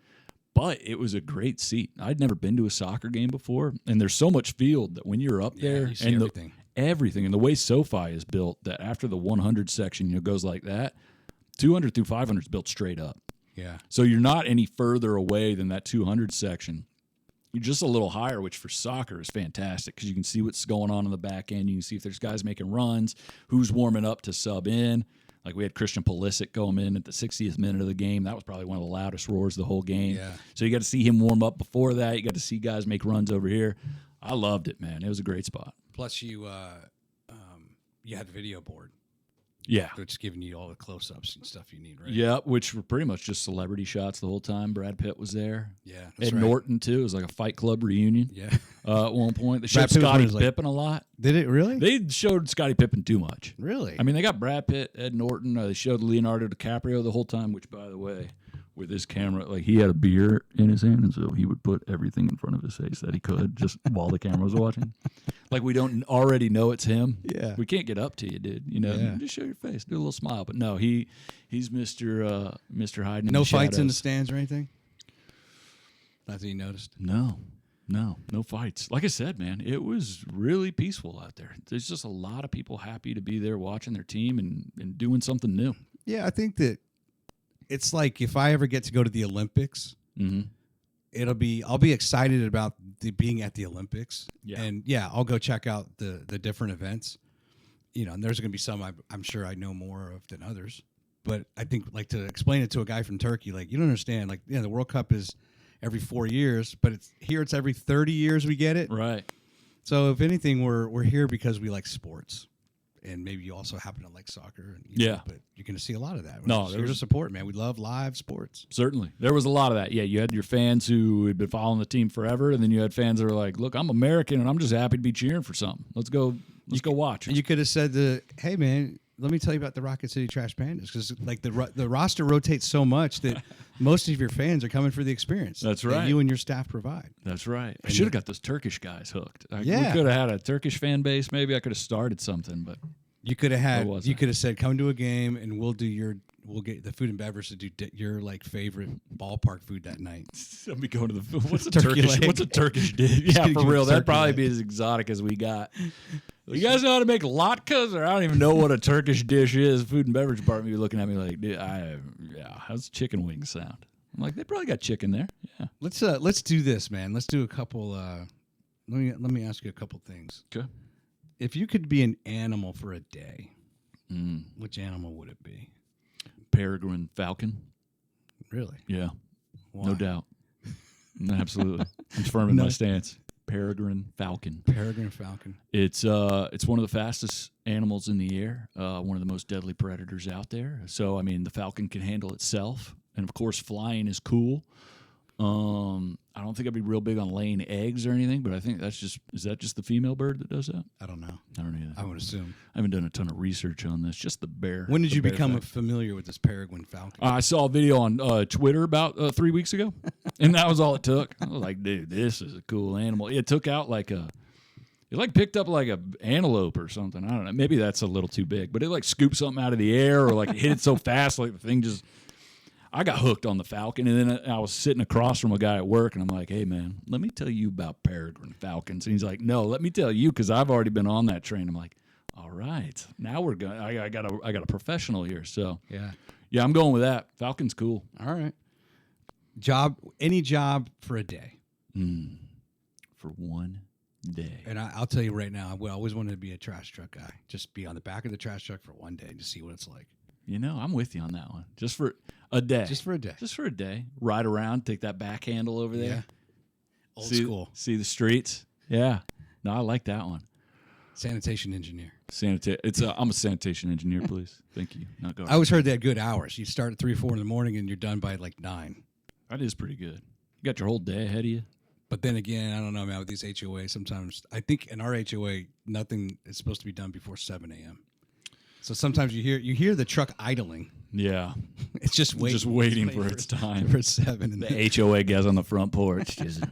But it was a great seat. I'd never been to a soccer game before, and there's so much field that when you're up there, you see everything. Everything, and the way SoFi is built, that after the 100 section goes like that, 200 through 500 is built straight up. Yeah. So you're not any further away than that 200 section. You're just a little higher, which for soccer is fantastic because you can see what's going on in the back end. You can see if there's guys making runs, who's warming up to sub in. Like we had Christian Pulisic come in at the 60th minute of the game. That was probably one of the loudest roars the whole game. Yeah. So you got to see him warm up before that. You got to see guys make runs over here. I loved it, man. It was a great spot. Plus, you had the video board. Yeah. Which is giving you all the close-ups and stuff you need, right? Yeah, which were pretty much just celebrity shots the whole time. Brad Pitt was there. Yeah, Ed Norton, too. It was like a Fight Club reunion. Yeah. At one point. They showed Scottie Pippen a lot. Did it really? They showed Scottie Pippen too much. Really? I mean, they got Brad Pitt, Ed Norton. They showed Leonardo DiCaprio the whole time, which, by the way, with his camera, he had a beer in his hand, and so he would put everything in front of his face that he could just while the camera was watching. Like we don't already know it's him. Yeah. We can't get up to you, dude. Just show your face, do a little smile. But no, he's Mr. Hiding in no the fights in the shadows. stands or anything? Nothing you noticed? No fights. Like I said, man, it was really peaceful out there. There's just a lot of people happy to be there watching their team and doing something new. Yeah, I think that it's like if I ever get to go to the Olympics, I'll be excited about being at the Olympics. Yeah. And I'll go check out the different events. And there's going to be some I'm sure I know more of than others. But I think to explain it to a guy from Turkey, you don't understand. The World Cup is every 4 years, but it's every 30 years we get it. Right. So if anything, we're here because we like sports. And maybe you also happen to like soccer. But you're going to see a lot of that. There's a support, man. We love live sports. Certainly. There was a lot of that. Yeah, you had your fans who had been following the team forever, and then you had fans that were like, look, I'm American, and I'm just happy to be cheering for something. Let's go watch. And you could have said, hey, man, let me tell you about the Rocket City Trash Pandas, because like the roster rotates so much that most of your fans are coming for the experience. That's right. That you and your staff provide. That's right. I should have got those Turkish guys hooked. We Yeah. could have had a Turkish fan base. Maybe I could have started something, but You could have said, come to a game and we'll get the food and beverage to do your like favorite ballpark food that night. I'll be going to the what's a Turkey Turkish leg. What's a Turkish dish? Yeah, gonna for give real. us That'd turkey probably leg. be as exotic as we got. You guys know how to make latkes, or I don't even know what a Turkish dish is. Food and beverage department, you're looking at me like, dude, how's chicken wings sound? I'm like, they probably got chicken there. Yeah. Let's do this, man. Let's do a couple. Let me ask you a couple things. Okay. If you could be an animal for a day, which animal would it be? Peregrine falcon. Really? Yeah. Why? No doubt. Absolutely. I'm firm in my stance. Peregrine falcon. Peregrine falcon. It's one of the fastest animals in the air. One of the most deadly predators out there. So I mean, the falcon can handle itself, and of course, flying is cool. I don't think I'd be real big on laying eggs or anything, but I think is that just the female bird that does that? I don't know. I don't either. I would assume. I haven't done a ton of research on this. Just the bear. When did you become falcon. familiar with this peregrine falcon? I saw a video on Twitter about 3 weeks ago, and that was all it took. I was like, dude, this is a cool animal. It took out it picked up like a antelope or something. I don't know. Maybe that's a little too big, but it like scooped something out of the air, or like it hit it so fast, like the thing just. I got hooked on the falcon, and then I was sitting across from a guy at work, and I'm like, hey, man, let me tell you about peregrine falcons. And he's like, no, let me tell you, because I've already been on that train. I'm like, all right, now we're going. I got a professional here. So, yeah, I'm going with that. Falcon's cool. All right. Any job for a day. For one day. And I'll tell you right now, I always wanted to be a trash truck guy. Just be on the back of the trash truck for one day to see what it's like. You know, I'm with you on that one. Just for a day. Just for a day. Just for a day. Ride around, take that back handle over there. Yeah. Old school. See the streets. Yeah. No, I like that one. Sanitation engineer. I'm a sanitation engineer, please. Thank you. Not garbage. I always heard they had good hours. You start at 3 or 4 in the morning and you're done by like 9. That is pretty good. You got your whole day ahead of you. But then again, I don't know, man, with these HOA, sometimes I think in our HOA, nothing is supposed to be done before 7 a.m. So sometimes you hear the truck idling. Yeah. It's just waiting for its time. For 7. And the HOA guys on the front porch just,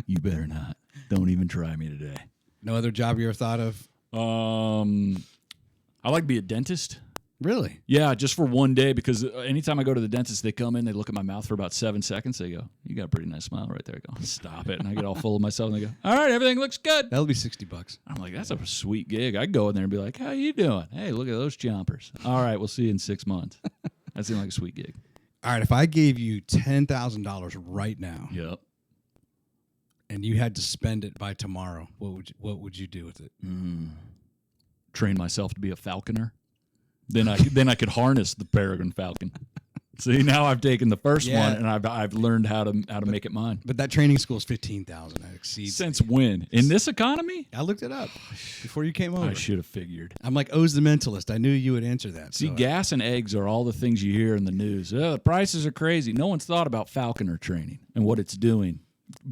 you better not. Don't even try me today. No other job you ever thought of? I like to be a dentist. Really? Yeah, just for one day, because anytime I go to the dentist, they come in, they look at my mouth for about 7 seconds. They go, you got a pretty nice smile right there. I go, stop it. And I get all full of myself, and they go, all right, everything looks good. That'll be $60. I'm like, that's a sweet gig. I'd go in there and be like, how you doing? Hey, look at those chompers. All right, we'll see you in 6 months. That seemed like a sweet gig. All right, if I gave you $10,000 right now, Yep, and you had to spend it by tomorrow, what would you do with it? Train myself to be a falconer. Then I could harness the peregrine falcon. See, now I've taken the first one and I've learned how to make it mine. But that training school is $15,000. That exceeds. Since when? In this economy? I looked it up before you came over. I should have figured. I'm like, O's the mentalist. I knew you would answer that. See, gas and eggs are all the things you hear in the news. The prices are crazy. No one's thought about falconer training and what it's doing.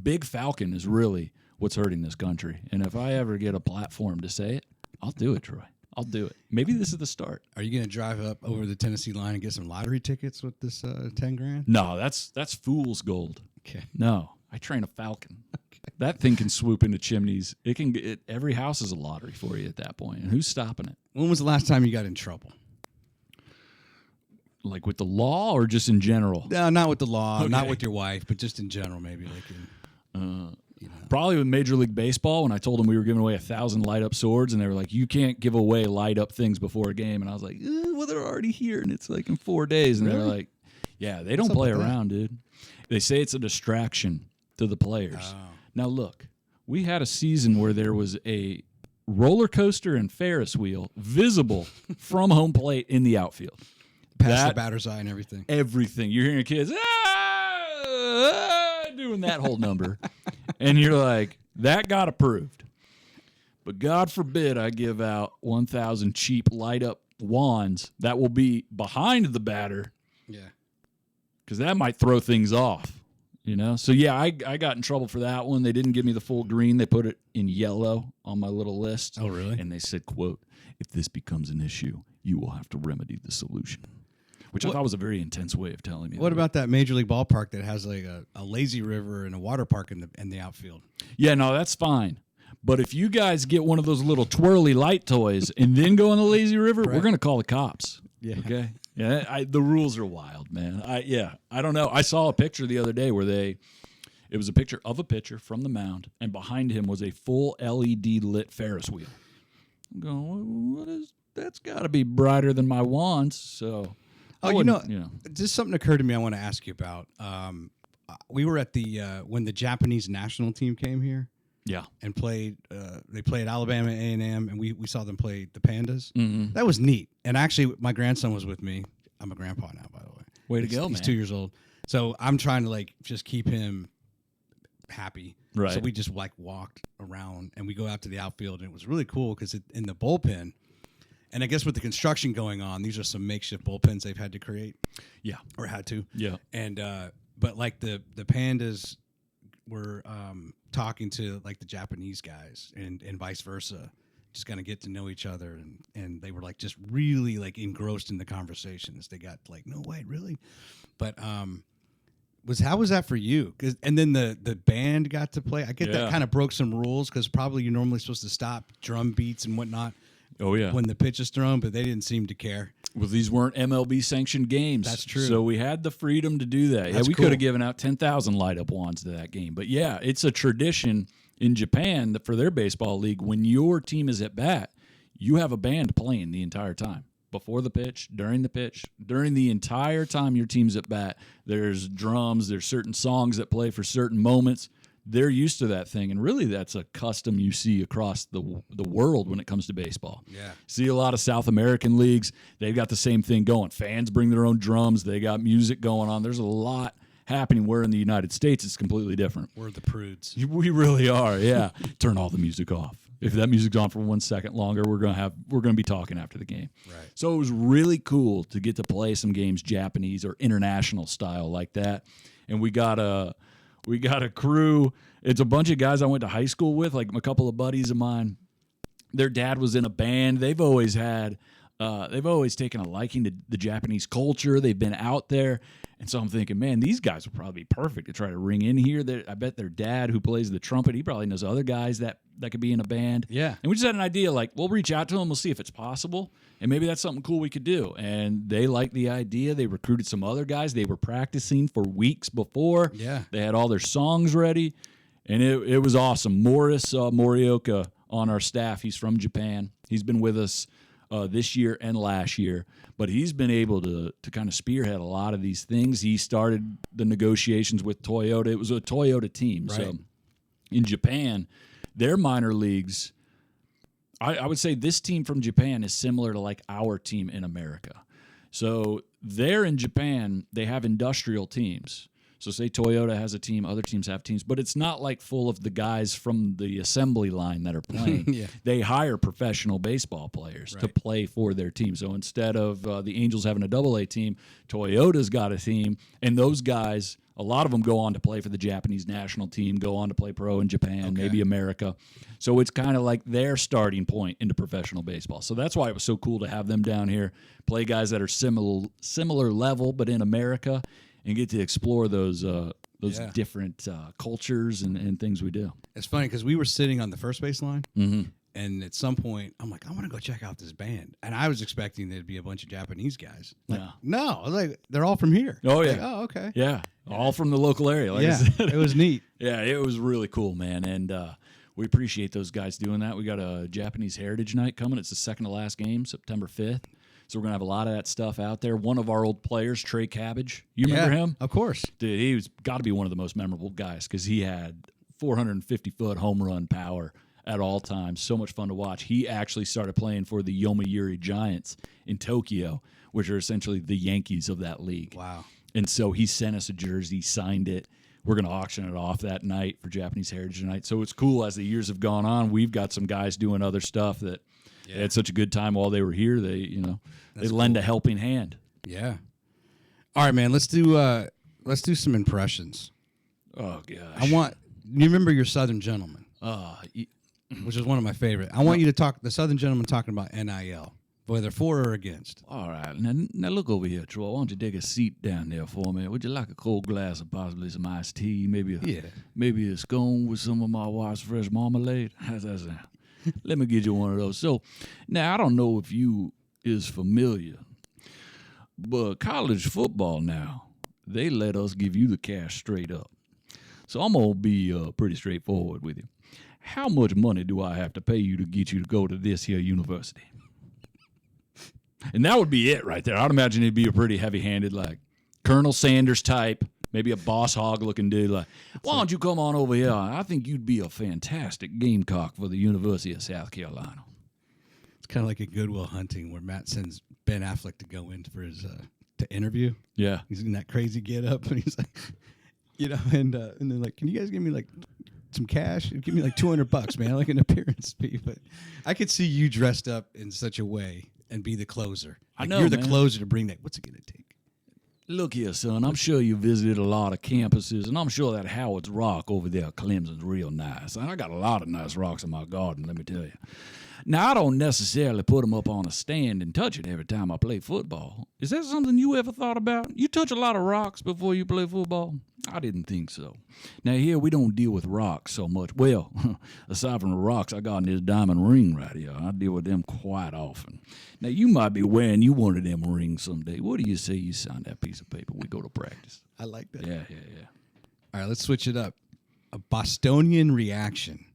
Big falcon is really what's hurting this country. And if I ever get a platform to say it, I'll do it, Troy. I'll do it. Maybe this is the start. Are you going to drive up over the Tennessee line and get some lottery tickets with this $10,000? No, that's fool's gold. Okay. No, I train a falcon. Okay. That thing can swoop into chimneys. Every house is a lottery for you at that point. And who's stopping it? When was the last time you got in trouble? Like with the law or just in general? No, not with the law, not with your wife, but just in general, maybe like in. Probably with Major League Baseball, when I told them we were giving away 1,000 light up swords, and they were like, you can't give away light up things before a game. And I was like, well, they're already here, and it's like in 4 days. And they're like, yeah, they don't play around, dude. They say it's a distraction to the players. Oh. Now, look, we had a season where there was a roller coaster and Ferris wheel visible from home plate in the outfield. Past the batter's eye and everything. Everything. You're hearing kids, doing that whole number. And you're like, that got approved. But God forbid I give out 1,000 cheap light-up wands that will be behind the batter. Yeah. Because that might throw things off, you know? So, yeah, I got in trouble for that one. They didn't give me the full green. They put it in yellow on my little list. Oh, really? And they said, quote, if this becomes an issue, you will have to remedy the solution. Which I thought was a very intense way of telling me. What about that Major League ballpark that has like a lazy river and a water park in the outfield? Yeah, no, that's fine. But if you guys get one of those little twirly light toys and then go in the lazy river, we're going to call the cops. Yeah. Okay? Yeah, the rules are wild, man. I don't know. I saw a picture the other day where it was a picture of a pitcher from the mound, and behind him was a full LED lit Ferris wheel. I'm going, that's got to be brighter than my wands, so... just something occurred to me I want to ask you about. We were at the when the Japanese national team came here. Yeah. And played. They played Alabama A&M, and we saw them play the Pandas. Mm-hmm. That was neat. And actually, my grandson was with me. I'm a grandpa now, by the way. Way to go, man. He's 2 years old. So I'm trying to just keep him happy. Right. So we just walked around, and we go out to the outfield, and it was really cool because in the bullpen. And I guess with the construction going on, these are some makeshift bullpens they've had to create. Yeah. Or had to. Yeah. And but the Pandas were talking to the Japanese guys and vice versa, just kind of get to know each other, and they were just really engrossed in the conversations. They got no way, really. But how was that for you? And then the band got to play. I get that kind of broke some rules because probably you're normally supposed to stop drum beats and whatnot. Oh, yeah. When the pitch is thrown, but they didn't seem to care. Well, these weren't MLB-sanctioned games. That's true. So we had the freedom to do that. That's we cool. could have given out 10,000 light-up wands to that game. But, yeah, it's a tradition in Japan that for their baseball league, when your team is at bat, you have a band playing the entire time. Before the pitch, during the entire time your team's at bat, there's drums, there's certain songs that play for certain moments. They're used to that thing, and really that's a custom you see across the world when it comes to baseball. Yeah. See a lot of South American leagues, they've got the same thing going. Fans bring their own drums, they got music going on. There's a lot happening where in the United States it's completely different. We're the prudes. We really are, yeah. Turn all the music off. If that music's on for 1 second longer, we're gonna be talking after the game. Right. So it was really cool to get to play some games Japanese or international style like that. And we got a crew. It's a bunch of guys I went to high school with, a couple of buddies of mine. Their dad was in a band. They've always taken a liking to the Japanese culture. They've been out there. And so I'm thinking, man, these guys would probably be perfect to try to ring in here. I bet their dad, who plays the trumpet, he probably knows other guys that could be in a band. Yeah. And we just had an idea, we'll reach out to them, we'll see if it's possible, and maybe that's something cool we could do. And they liked the idea. They recruited some other guys. They were practicing for weeks before. Yeah. They had all their songs ready, and it was awesome. Morris Morioka on our staff, he's from Japan. He's been with us this year and last year, but he's been able to kind of spearhead a lot of these things. He started the negotiations with Toyota. It was a Toyota team. Right. So in Japan, their minor leagues, I would say this team from Japan is similar to our team in America. So there in Japan, they have industrial teams. So say Toyota has a team, other teams have teams, but it's not full of the guys from the assembly line that are playing. Yeah. They hire professional baseball players to play for their team. So instead of the Angels having a AA team, Toyota's got a team, and those guys, a lot of them go on to play for the Japanese national team, go on to play pro in Japan, maybe America. So it's kind of their starting point into professional baseball. So that's why it was so cool to have them down here, play guys that are similar level, but in America, and get to explore those different cultures and things we do. It's funny because we were sitting on the first base line, Mm-hmm. and at some point, I'm I want to go check out this band. And I was expecting there'd be a bunch of Japanese guys. No, I was they're all from here. Oh, yeah. Oh, okay. Yeah, all from the local area. I said. It was neat. Yeah, it was really cool, man. And we appreciate those guys doing that. We got a Japanese Heritage Night coming. It's the second to last game, September 5th. So we're going to have a lot of that stuff out there. One of our old players, Trey Cabbage, you remember him? Of course. Dude, he was got to be one of the most memorable guys because he had 450-foot home run power at all times. So much fun to watch. He actually started playing for the Yomiuri Giants in Tokyo, which are essentially the Yankees of that league. Wow. And so he sent us a jersey, signed it. We're going to auction it off that night for Japanese Heritage Night. So it's cool as the years have gone on. We've got some guys doing other stuff that they had such a good time while they were here. They, they lend a helping hand. Yeah. All right, man. Let's do some impressions. Oh gosh. You remember your Southern Gentleman, which is one of my favorite. I want you to talk the Southern Gentleman talking about NIL. whether for or against. All right. Now look over here, Troy. Why don't you take a seat down there for me? Would you like a cold glass of possibly some iced tea? Maybe a scone with some of my wife's fresh marmalade? How's that sound? Let me get you one of those. So, now, I don't know if you is familiar, but college football now, they let us give you the cash straight up. So I'm going to be pretty straightforward with you. How much money do I have to pay you to get you to go to this here university? And that would be it right there. I'd imagine it'd be a pretty heavy-handed, like, Colonel Sanders type, maybe a boss hog-looking dude. Like, why don't you come on over here? I think you'd be a fantastic Gamecock for the University of South Carolina. It's kind of like a Goodwill Hunting where Matt sends Ben Affleck to go in for his to interview. Yeah. He's in that crazy get-up, and he's like, and they're like, can you guys give me, like, some cash? Give me, like, $200, man, like an appearance fee. But I could see you dressed up in such a way and be the closer. Like, I know, you're the man. closer to bring that. What's it going to take? Look here, son. I'm sure you visited a lot of campuses, and I'm sure that Howard's Rock over there at Clemson's real nice. And I got a lot of nice rocks in my garden, let me tell you. Now, I don't necessarily put them up on a stand and touch it every time I play football. Is that something you ever thought about? You touch a lot of rocks before you play football? I didn't think so. Now, here we don't deal with rocks so much. Well, aside from the rocks, I got in this diamond ring right here. I deal with them quite often. Now, you might be wearing you one of them rings someday. What do you say you sign that piece of paper? We go to practice. I like that. Yeah. All right, let's switch it up. A Bostonian reaction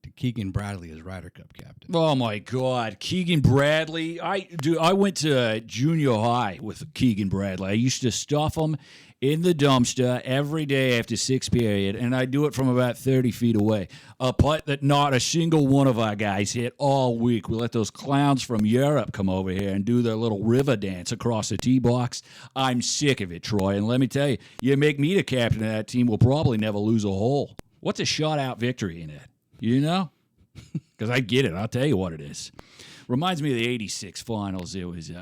to Keegan Bradley as Ryder Cup captain. Oh my God, Keegan Bradley! I went to junior high with Keegan Bradley. I used to stuff him in the dumpster every day after sixth period, and I do it from about 30 feet away. A putt that not a single one of our guys hit all week. We let those clowns from Europe come over here and do their little river dance across the tee box. I'm sick of it, Troy, and let me tell you, you make me the captain of that team, we'll probably never lose a hole. What's a shutout victory in that? You know? Because I get it. I'll tell you what it is. Reminds me of the 86 finals. It was,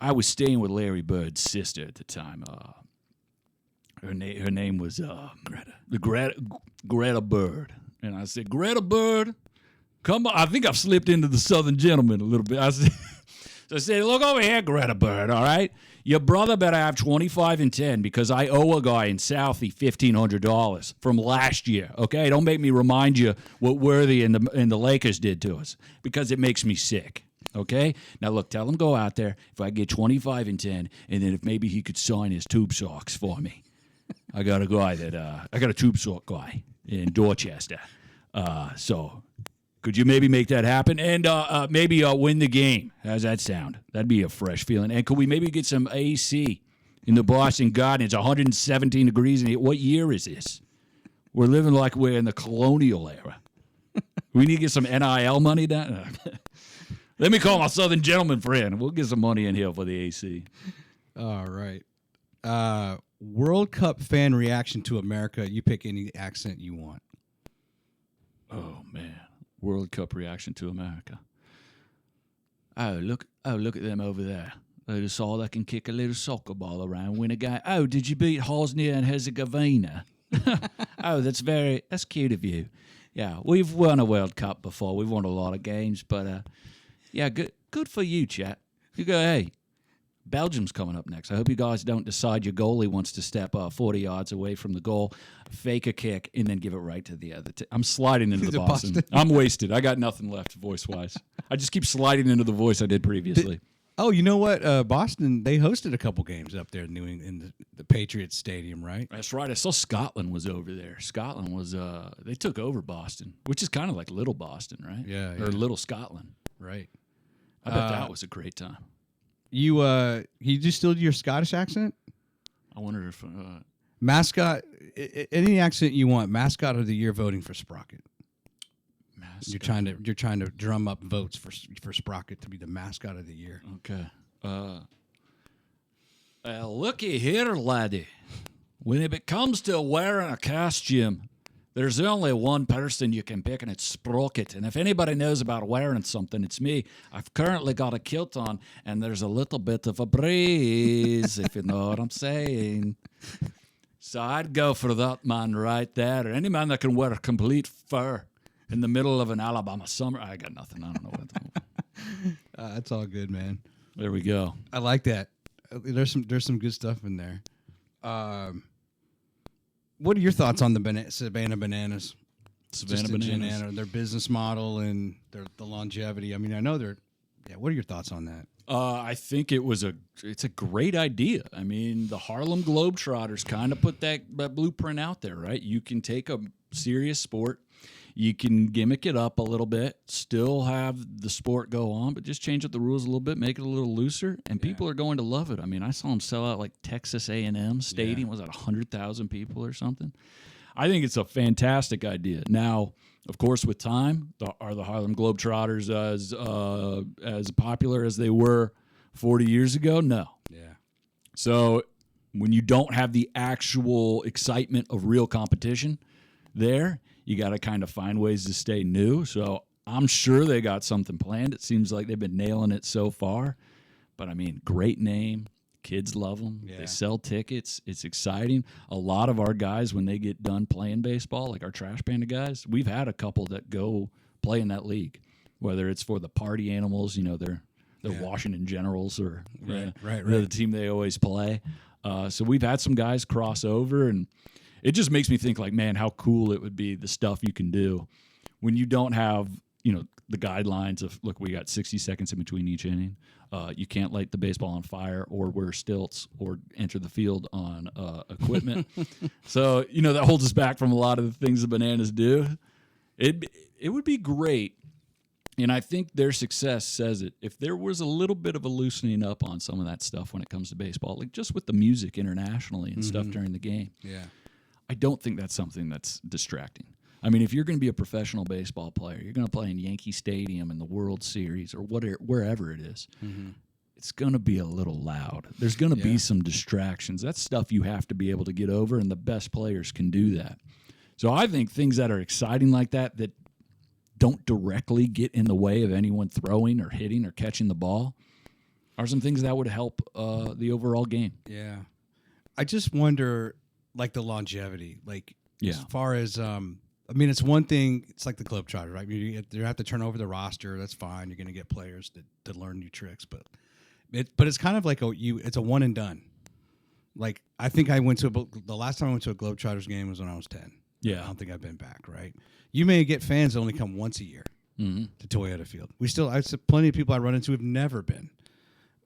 I was staying with Larry Bird's sister at the time. Her name was Greta Bird. And I said, Greta Bird, come on. I think I've slipped into the Southern gentleman a little bit. So I said, look over here, Greta Bird, all right? Your brother better have 25 and 10 because I owe a guy in Southie $1,500 from last year, okay? Don't make me remind you what Worthy and the Lakers did to us because it makes me sick, okay? Now, look, tell him go out there if I get 25 and 10 and then if maybe he could sign his tube socks for me. I got a guy I got a tube sock guy in Dorchester. So could you maybe make that happen and maybe win the game? How's that sound? That'd be a fresh feeling. And could we maybe get some AC in the Boston Garden? It's 117 degrees. What year is this? We're living like we're in the colonial era. We need to get some NIL money down. Let me call my Southern gentleman friend. We'll get some money in here for the AC. All right. World Cup fan reaction to America. You pick any accent you want. Oh, man. World Cup reaction to America. Oh, look at them over there. They just saw they can kick a little soccer ball around, win a game. Oh, did you beat Bosnia and Herzegovina? Oh, that's cute of you. Yeah, we've won a World Cup before. We've won a lot of games, but yeah, good for you, chat. You go, hey, Belgium's coming up next. I hope you guys don't decide your goalie wants to step 40 yards away from the goal, fake a kick, and then give it right to the other team. I'm sliding into the Boston. I'm wasted. I got nothing left voice-wise. I just keep sliding into the voice I did previously. You know what? Boston, they hosted a couple games up there in New England, in the Patriots Stadium, right? That's right. I saw Scotland was over there. Scotland was, they took over Boston, which is kind of like Little Boston, right? Yeah. Or Little Scotland. Right. I bet that was a great time. You just still do your Scottish accent? I wonder if mascot, any accent you want. Mascot of the year voting for Sprocket. Mascot. You're trying to drum up votes for Sprocket to be the mascot of the year. Okay. Looky here, laddie. When it comes to wearing a costume, there's only one person you can pick, and it's Sprocket. And if anybody knows about wearing something, it's me. I've currently got a kilt on, and there's a little bit of a breeze, if you know what I'm saying. So I'd go for that man right there, or any man that can wear a complete fur in the middle of an Alabama summer. I got nothing. I don't know what That's all good, man. There we go. I like that. There's some good stuff in there. What are your thoughts on the Savannah Bananas? Savannah Bananas. General, their business model and the longevity. I mean, I know they're. Yeah, what are your thoughts on that? I think it's a great idea. I mean, the Harlem Globetrotters kind of put that blueprint out there, right? You can take a serious sport, you can gimmick it up a little bit, still have the sport go on, but just change up the rules a little bit, make it a little looser, and people are going to love it. I mean, I saw them sell out like Texas A&M Stadium. Was that 100,000 people or something? I think it's a fantastic idea. Now, of course, with time, are the Harlem Globetrotters as popular as they were 40 years ago? No. Yeah. So when you don't have the actual excitement of real competition there, you got to kind of find ways to stay new. So I'm sure they got something planned. It seems like they've been nailing it so far. But, I mean, great name. Kids love them. Yeah. They sell tickets. It's exciting. A lot of our guys, when they get done playing baseball, like our Trash Panda guys, we've had a couple that go play in that league, whether it's for the party animals, they're Washington Generals or the team they always play. So we've had some guys cross over, and it just makes me think like, man, how cool it would be, the stuff you can do when you don't have, the guidelines of, look, we got 60 seconds in between each inning. You can't light the baseball on fire or wear stilts or enter the field on equipment. So, that holds us back from a lot of the things the Bananas do. It would be great, and I think their success says it, if there was a little bit of a loosening up on some of that stuff when it comes to baseball, like just with the music internationally and stuff during the game. Yeah, I don't think that's something that's distracting. I mean, if you're going to be a professional baseball player, you're going to play in Yankee Stadium in the World Series or wherever it is, it's going to be a little loud. There's going to be some distractions. That's stuff you have to be able to get over, and the best players can do that. So I think things that are exciting like that don't directly get in the way of anyone throwing or hitting or catching the ball are some things that would help the overall game. Yeah. I just wonder, like, the longevity. Like, as far as it's one thing. It's like the Globetrotters, right? You have to turn over the roster. That's fine. You're going to get players to learn new tricks, but it's kind of like it's a one and done. Like, I think the last time I went to a Globetrotters game was when I was 10. Yeah, I don't think I've been back. Right? You may get fans that only come once a year to Toyota Field. I plenty of people I run into have never been.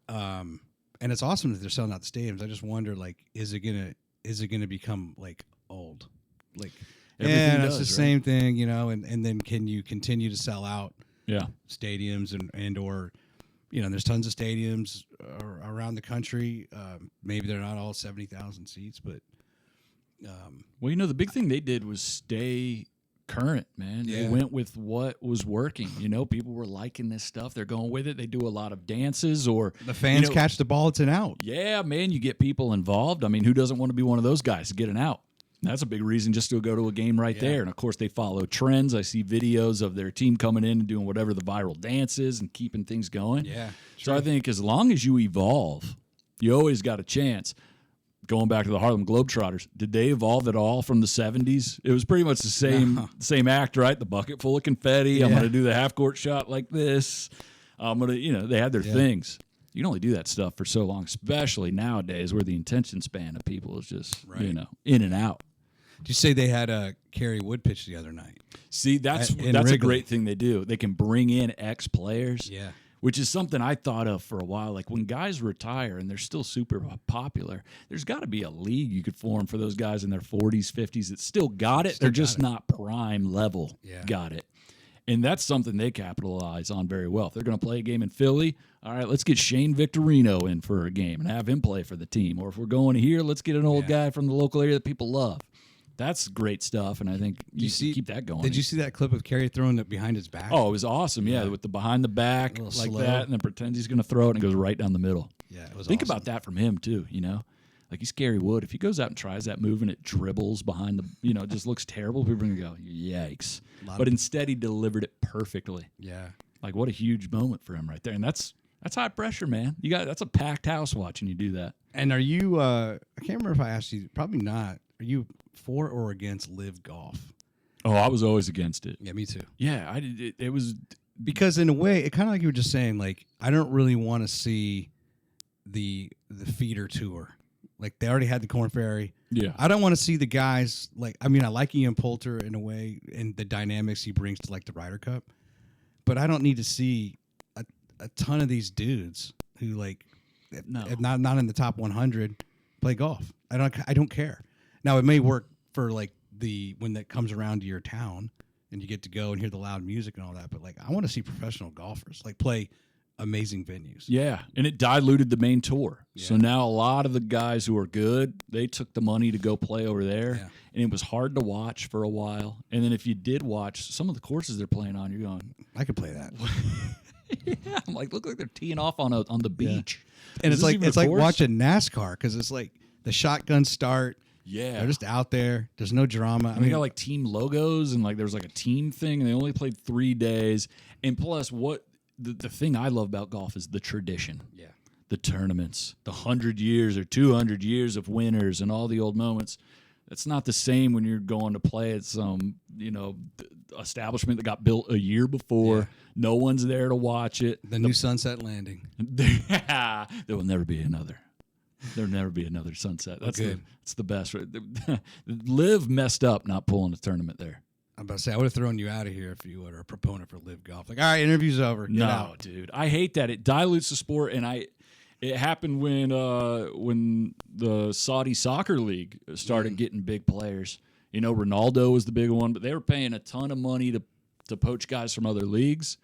And it's awesome that they're selling out the stadiums. I just wonder, like, is it gonna become like old? Like, it's the same thing, and then can you continue to sell out stadiums and or there's tons of stadiums around the country. Maybe they're not all 70,000 seats, but well, the big thing they did was stay current, man. They went with what was working. People were liking this stuff. They're going with it. They do a lot of dances, or the fans catch the ball. It's an out. Yeah, man, you get people involved. I mean, who doesn't want to be one of those guys to get an out? That's a big reason just to go to a game right there. And, of course, they follow trends. I see videos of their team coming in and doing whatever the viral dance is and keeping things going. Yeah. So I think as long as you evolve, you always got a chance. Going back to the Harlem Globetrotters, did they evolve at all from the 70s? It was pretty much the same act, right? The bucket full of confetti. Yeah. I'm going to do the half-court shot like this. I'm going to, they had their things. You can only do that stuff for so long, especially nowadays where the attention span of people is just, in and out. Did you say they had a Kerry Wood pitch the other night? See, that's a great thing they do. They can bring in ex-players, which is something I thought of for a while. Like, when guys retire and they're still super popular, there's got to be a league you could form for those guys in their 40s, 50s that still got it. They're just not prime level got it. And that's something they capitalize on very well. If they're going to play a game in Philly, all right, let's get Shane Victorino in for a game and have him play for the team. Or if we're going here, let's get an old guy from the local area that people love. That's great stuff, and I think you keep that going. Did you see that clip of Kerry throwing it behind his back? Oh, it was awesome, with the behind the back like slow. That, and then pretends he's going to throw it, and it goes right down the middle. Yeah, it was Think awesome. about that from him, too, Like, he's Kerry Wood. If he goes out and tries that move and it dribbles behind the, it just looks terrible, people are going to go, yikes. But instead, he delivered it perfectly. Yeah. Like, what a huge moment for him right there. And that's high pressure, man. That's a packed house watching you do that. And are you, I can't remember if I asked you, probably not. Are you for or against live golf? Oh, I was always against it. Yeah, me too. Yeah, I did. It was because in a way, it kind of like you were just saying, like, I don't really want to see the feeder tour. Like, they already had the Corn Ferry. Yeah. I don't want to see the guys, like, I mean, I like Ian Poulter in a way and the dynamics he brings to, like, the Ryder Cup. But I don't need to see a ton of these dudes who, like, not in the top 100 play golf. I don't care. Now, it may work for, like, when that comes around to your town and you get to go and hear the loud music and all that. But, like, I want to see professional golfers, like, play amazing venues. Yeah, and it diluted the main tour. Yeah. So now a lot of the guys who are good, they took the money to go play over there, and it was hard to watch for a while. And then if you did watch some of the courses they're playing on, you're going, I could play that. yeah, I'm like, look like they're teeing off on the beach. Yeah. And it's like watching NASCAR because it's like the shotgun start. Yeah, they're just out there. There's no drama. I mean, they got like team logos and like there was like a team thing, and they only played 3 days. And plus, what the thing I love about golf is the tradition. Yeah, the tournaments, the 100 years or 200 years of winners, and all the old moments. It's not the same when you're going to play at some establishment that got built a year before. Yeah. No one's there to watch it. The new Sunset Landing. There will never be another. There'll never be another Sunset. That's the best. Liv messed up not pulling a tournament there. I'm about to say, I would have thrown you out of here if you were a proponent for Live Golf. Like, all right, interview's over. Get out. Dude, I hate that. It dilutes the sport, and it happened when the Saudi Soccer League started getting big players. You know, Ronaldo was the big one, but they were paying a ton of money to poach guys from other leagues,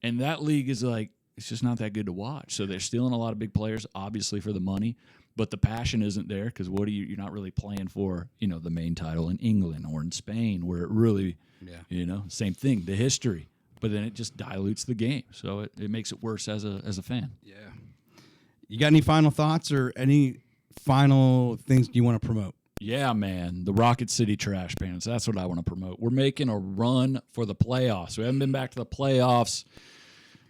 and that league is like, it's just not that good to watch. So they're stealing a lot of big players, obviously for the money, but the passion isn't there because you're not really playing for, the main title in England or in Spain where it really, same thing, the history. But then it just dilutes the game, so it makes it worse as a fan. Yeah. You got any final thoughts or any final things you want to promote? Yeah, man, the Rocket City Trash Pandas. That's what I want to promote. We're making a run for the playoffs. We haven't been back to the playoffs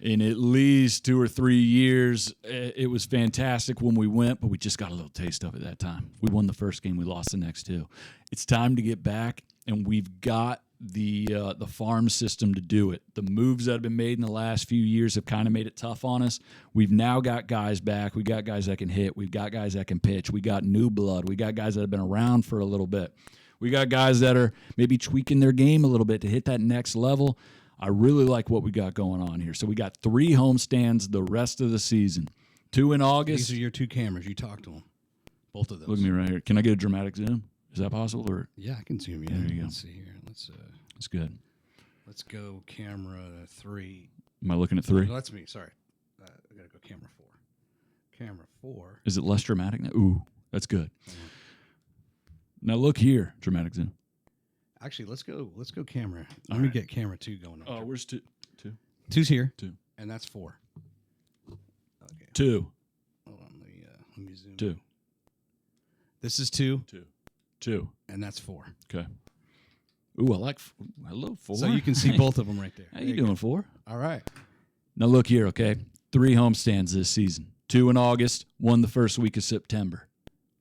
in at least 2 or 3 years. It was fantastic when we went, but we just got a little taste of it that time. We won the first game. We lost the next 2. It's time to get back, and we've got the farm system to do it. The moves that have been made in the last few years have kind of made it tough on us. We've now got guys back. We got guys that can hit. We've got guys that can pitch. We got new blood. We got guys that have been around for a little bit. We got guys that are maybe tweaking their game a little bit to hit that next level. I really like what we got going on here. So we got 3 homestands the rest of the season. 2 in August. These are your 2 cameras. You talk to them. Both of those. Look at me right here. Can I get a dramatic zoom? Is that possible? Or yeah, I can zoom you. There you go. Let's see here. That's good. Let's go camera 3. Am I looking at 3? No, that's me. Sorry. I got to go camera 4. Camera 4. Is it less dramatic now? Ooh, that's good. Now look here. Dramatic zoom. Actually, let's go camera. Let me get camera 2 going on. Where's 2? 2's here. 2. And that's 4. Okay. 2. Hold on. Let me zoom. 2. This is 2. 2. And that's 4. Okay. Ooh, hello, 4. So you can see both of them right there. How you doing, 4? All right. Now look here, okay? 3 homestands this season. 2 in August, 1 the first week of September.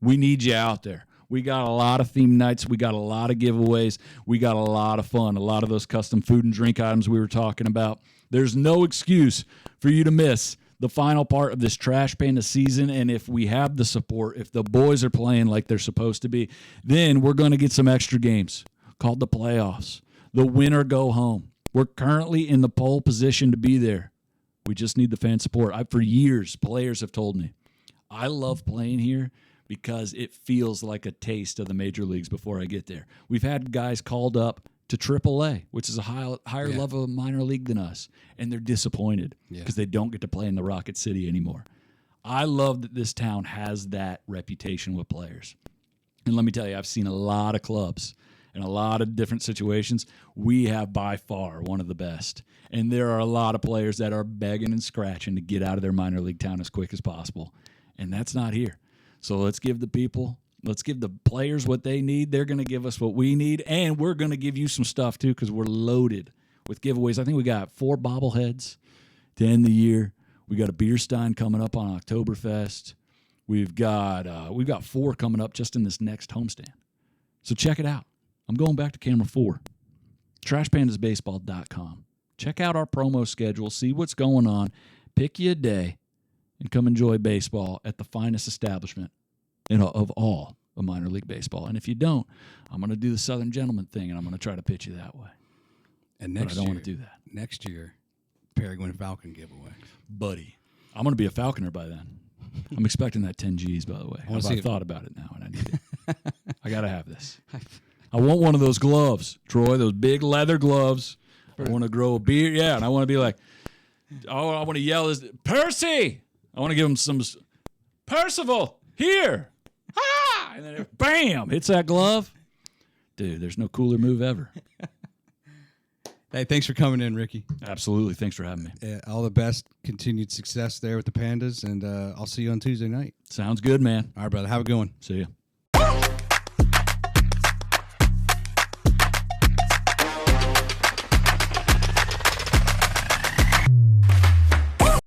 We need you out there. We got a lot of theme nights. We got a lot of giveaways. We got a lot of fun. A lot of those custom food and drink items we were talking about. There's no excuse for you to miss the final part of this Trash Panda season. And if we have the support, if the boys are playing like they're supposed to be, then we're going to get some extra games called the playoffs. The winner go home. We're currently in the pole position to be there. We just need the fan support. For years, players have told me, I love playing here because it feels like a taste of the major leagues before I get there. We've had guys called up to AAA, which is a higher level of minor league than us, and they're disappointed because they don't get to play in the Rocket City anymore. I love that this town has that reputation with players. And let me tell you, I've seen a lot of clubs in a lot of different situations. We have by far one of the best. And there are a lot of players that are begging and scratching to get out of their minor league town as quick as possible. And that's not here. So let's give the players what they need. They're going to give us what we need. And we're going to give you some stuff too because we're loaded with giveaways. I think we got 4 bobbleheads to end the year. We got a beer stein coming up on Oktoberfest. We've got 4 coming up just in this next homestand. So check it out. I'm going back to camera 4. TrashPandasBaseball.com. Check out our promo schedule. See what's going on. Pick you a day and come enjoy baseball at the finest establishment of all of minor league baseball. And if you don't, I'm going to do the Southern Gentleman thing, and I'm going to try to pitch you that way. And next but I don't year, want to do that. Next year, Peregrine Falcon giveaway. Buddy, I'm going to be a Falconer by then. I'm expecting that 10 G's, by the way. I've thought about it now, and I need it. I got to have this. I want one of those gloves, Troy, those big leather gloves. I want to grow a beard. Yeah, and I want to be like, oh, I want to yell, Percy! I want to give him some, Percival, here! Ah! And then it, bam, hits that glove. Dude, there's no cooler move ever. Hey, thanks for coming in, Ricky. Absolutely. Thanks for having me. All the best, continued success there with the Pandas, and I'll see you on Tuesday night. Sounds good, man. All right, brother. Have a good one. See ya.